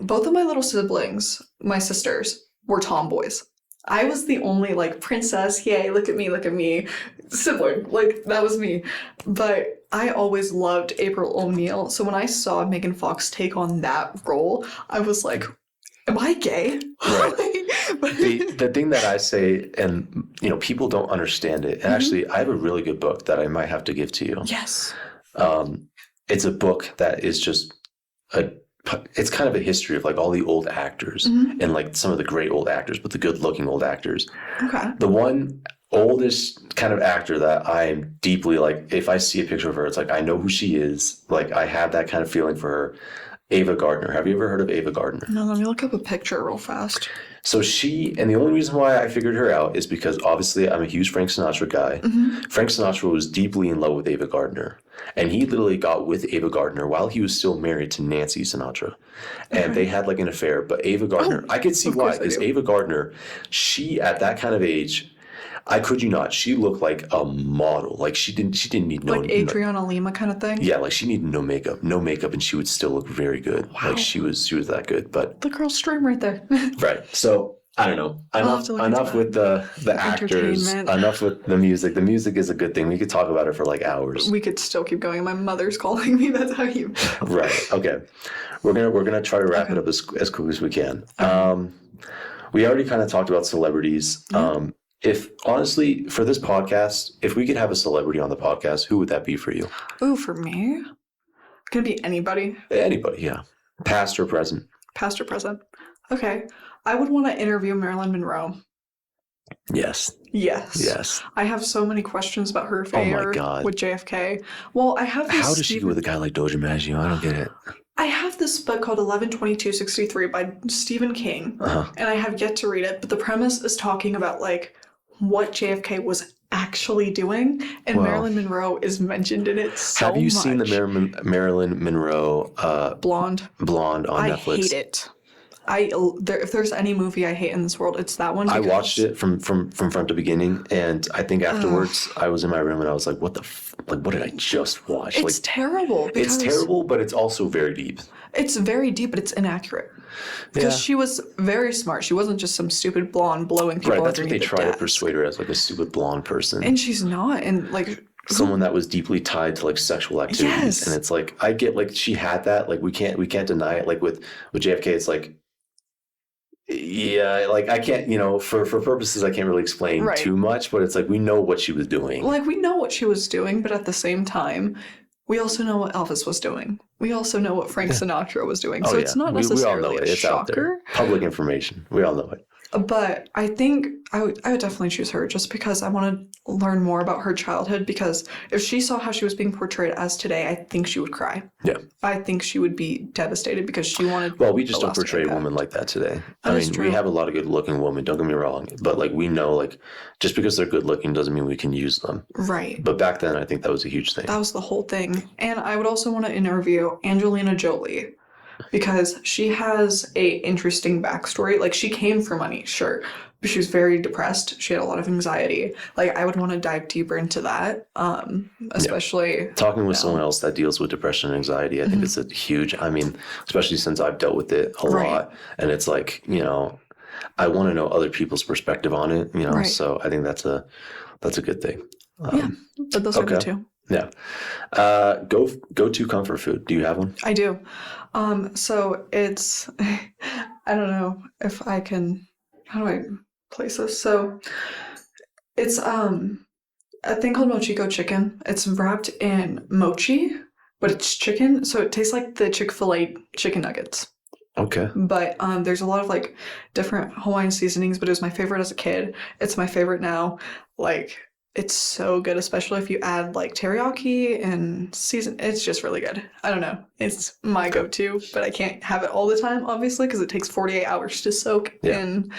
both of my little siblings, my sisters, were tomboys. I was the only like princess, yay, look at me, sibling. Like that was me. But I always loved April O'Neil. So when I saw Megan Fox take on that role, I was like, am I gay? Right. The thing that I say, and people don't understand it. And actually, I have a really good book that I might have to give to you. Yes. It's a book that is just it's kind of a history of like all the old actors and like some of the great old actors, but the good looking old actors. Okay. The one oldest kind of actor that I'm deeply like, if I see a picture of her, it's like, I know who she is. Like, I have that kind of feeling for her. Ava Gardner. Have you ever heard of Ava Gardner? No, let me look up a picture real fast. So and the only reason why I figured her out is because obviously I'm a huge Frank Sinatra guy. Frank Sinatra was deeply in love with Ava Gardner. And he literally got with Ava Gardner while he was still married to Nancy Sinatra. And they had like an affair. But Ava Gardner, I could see why. Because Ava Gardner, she at that kind of age, I kid you not, she looked like a model. Like she didn't need no like Adriana Lima kind of thing. Yeah, like she needed no makeup, and she would still look very good. Wow. Like she was that good. But the girl's dream right there. Right. So I don't know. Enough with the actors. Enough with the music. The music is a good thing. We could talk about it for like hours. We could still keep going. My mother's calling me. That's how you. Right. Okay. We're gonna try to wrap it up as quick as we can. We already kind of talked about celebrities. If honestly, for this podcast, if we could have a celebrity on the podcast, who would that be for you? Ooh, for me? Could it be anybody? Anybody, yeah. Past or present? Past or present. Okay. I would want to interview Marilyn Monroe. Yes. Yes. Yes. I have so many questions about her affair with JFK. Well, I have this. How does she go with a guy like Doja Maggio? I don't get it. I have this book called 11/22/63 by Stephen King, and I have yet to read it, but the premise is talking about like what JFK was actually doing, and Marilyn Monroe is mentioned in it so much. Have you seen the Marilyn Monroe Blonde on Netflix? I hate it. If there's any movie I hate in this world, it's that one. I watched it from front to beginning, and I think afterwards I was in my room and I was like, "What what did I just watch?" It's terrible. It's terrible, but it's also very deep. It's very deep, but it's inaccurate. Because she was very smart. She wasn't just some stupid blonde blowing people. Right, that's what they try to persuade her as, like a stupid blonde person. And she's not, and like someone that was deeply tied to like sexual activities. Yes. And it's like I get like she had that. Like we can't deny it. Like with JFK, it's like. Yeah, like I can't, for purposes I can't really explain too much, but it's like we know what she was doing. Like we know what she was doing, but at the same time, we also know what Elvis was doing. We also know what Frank Sinatra was doing. So it's not necessarily we all know it. a It's shocker. Out there. Public information. We all know it. But I think I would definitely choose her just because I want to learn more about her childhood, because if she saw how she was being portrayed as today, I think she would cry. Yeah. I think she would be devastated because she wanted. Well, we just don't portray a woman like that today. I mean, we have a lot of good looking women, don't get me wrong, but like we know like just because they're good looking doesn't mean we can use them. Right. But back then I think that was a huge thing. That was the whole thing. And I would also want to interview Angelina Jolie, because she has a interesting backstory. Like she came for money, sure, but she was very depressed. She had a lot of anxiety. Like I would want to dive deeper into that, especially talking with someone else that deals with depression and anxiety. I think it's a huge. I mean, especially since I've dealt with it a lot, and it's like I want to know other people's perspective on it. So I think that's a good thing. But those are good too. Yeah. Go to comfort food. Do you have one? I do. So it's, I don't know if I can, how do I place this? So it's, a thing called Mochiko chicken. It's wrapped in mochi, but it's chicken. So it tastes like the Chick-fil-A chicken nuggets. Okay. But there's a lot of like different Hawaiian seasonings, but it was my favorite as a kid. It's my favorite now. Like, it's so good, especially if you add like teriyaki and season. It's just really good. I don't know. It's my go-to, but I can't have it all the time, obviously, because it takes 48 hours to soak in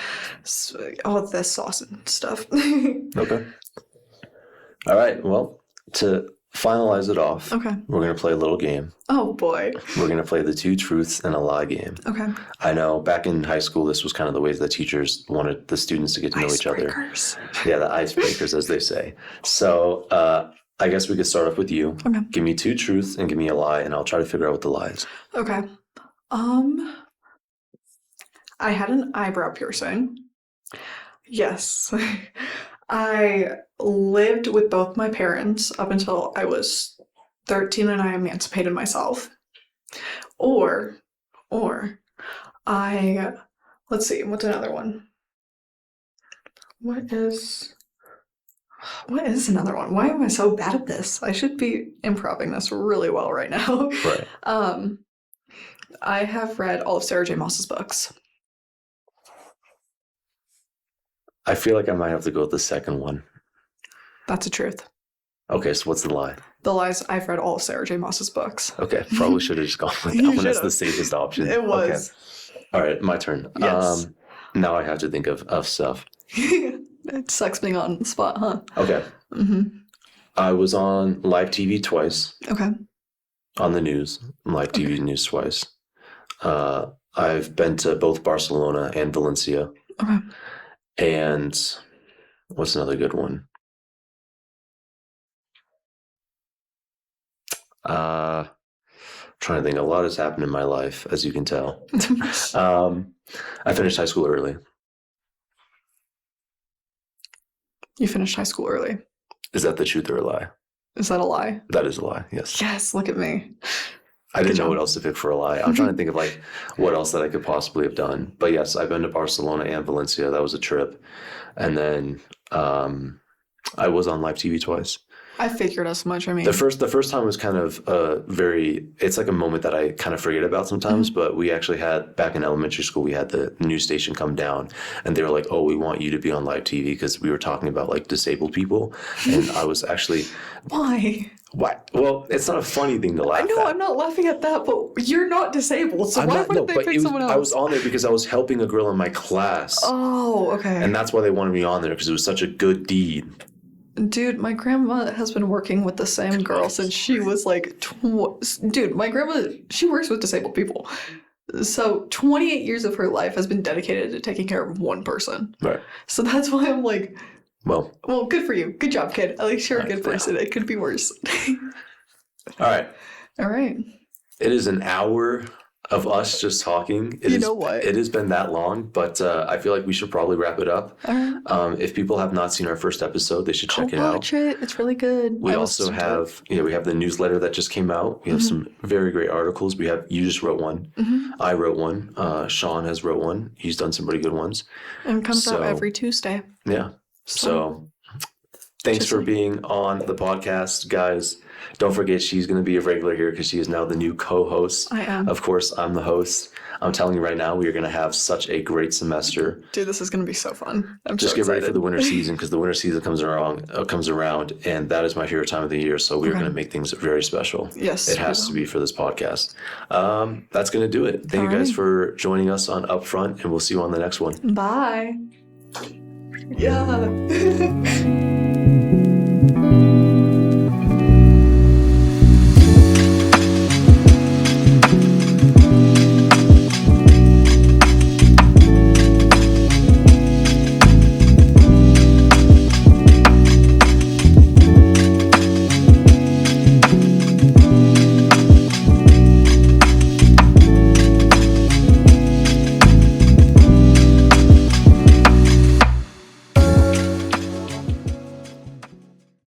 all the sauce and stuff. Okay. All right. Well, to finalize it off, we're going to play a little game. Oh, boy. We're going to play the 2 truths and a lie game. Okay. I know back in high school, this was kind of the ways that teachers wanted the students to get to know each other. Yeah, the icebreakers, as they say. So I guess we could start off with you. Okay. Give me 2 truths and give me a lie, and I'll try to figure out what the lie is. Okay. I had an eyebrow piercing. Yes. I lived with both my parents up until I was 13 and I emancipated myself. Or let's see, what's another one? What is another one? Why am I so bad at this? I should be improvising this really well right now. Right. I have read all of Sarah J. Maas's books. I feel like I might have to go with the second one. That's the truth. Okay, so what's the lie? The lies, I've read all of Sarah J. Maas's books. Okay, probably should have just gone with that You one as should've. the safest option. It was. Okay. All right, my turn. Yes. Now I have to think of stuff. It sucks being on the spot, huh? Okay. Mm-hmm. I was on live TV twice. Okay. On the news, live TV news twice. I've been to both Barcelona and Valencia. Okay. And what's another good one? Trying to think. A lot has happened in my life, as you can tell. I finished high school early. You finished high school early. Is that the truth or a lie? Is that a lie? That is a lie, yes. Yes, look at me. I didn't know what else to pick for a lie. I'm trying to think of like what else that I could possibly have done. But yes, I've been to Barcelona and Valencia. That was a trip. And then I was on live TV twice. I figured as much. I mean, The first time was kind of it's like a moment that I kind of forget about sometimes, but we actually had, back in elementary school, we had the news station come down and they were like, oh, we want you to be on live TV because we were talking about like disabled people. And I was actually... Why? Well, it's not a funny thing to laugh at. I'm not laughing at that, but you're not disabled, so why wouldn't they pick someone else? I was on there because I was helping a girl in my class. Oh, okay. And that's why they wanted me on there, because it was such a good deed. Dude, my grandma has been working with the same girl since she was like... Dude, my grandma, she works with disabled people. So 28 years of her life has been dedicated to taking care of one person. Right. So that's why I'm like... Well, good for you. Good job, kid. At least you're a good person. It could be worse. All right. All right. It is an hour of us just talking. You know what? It has been that long, but I feel like we should probably wrap it up. All right. If people have not seen our first episode, they should check it out. Watch it. It's really good. We also have, we have the newsletter that just came out. We have some very great articles. You just wrote one. I wrote one. Sean has wrote one. He's done some pretty good ones. And it comes out every Tuesday. Yeah. So thanks for being on the podcast, guys. Don't forget, she's going to be a regular here because she is now the new co-host. I am. Of course, I'm the host. I'm telling you right now, we are going to have such a great semester. Dude, this is going to be so fun. I'm just so get excited. ready for the winter season, because the winter season comes around, and that is my favorite time of the year. So we're going to make things very special. Yes, it has to be for this podcast. That's going to do it. Thank you guys for joining us on Upfront, and we'll see you on the next one. Bye. Yeah.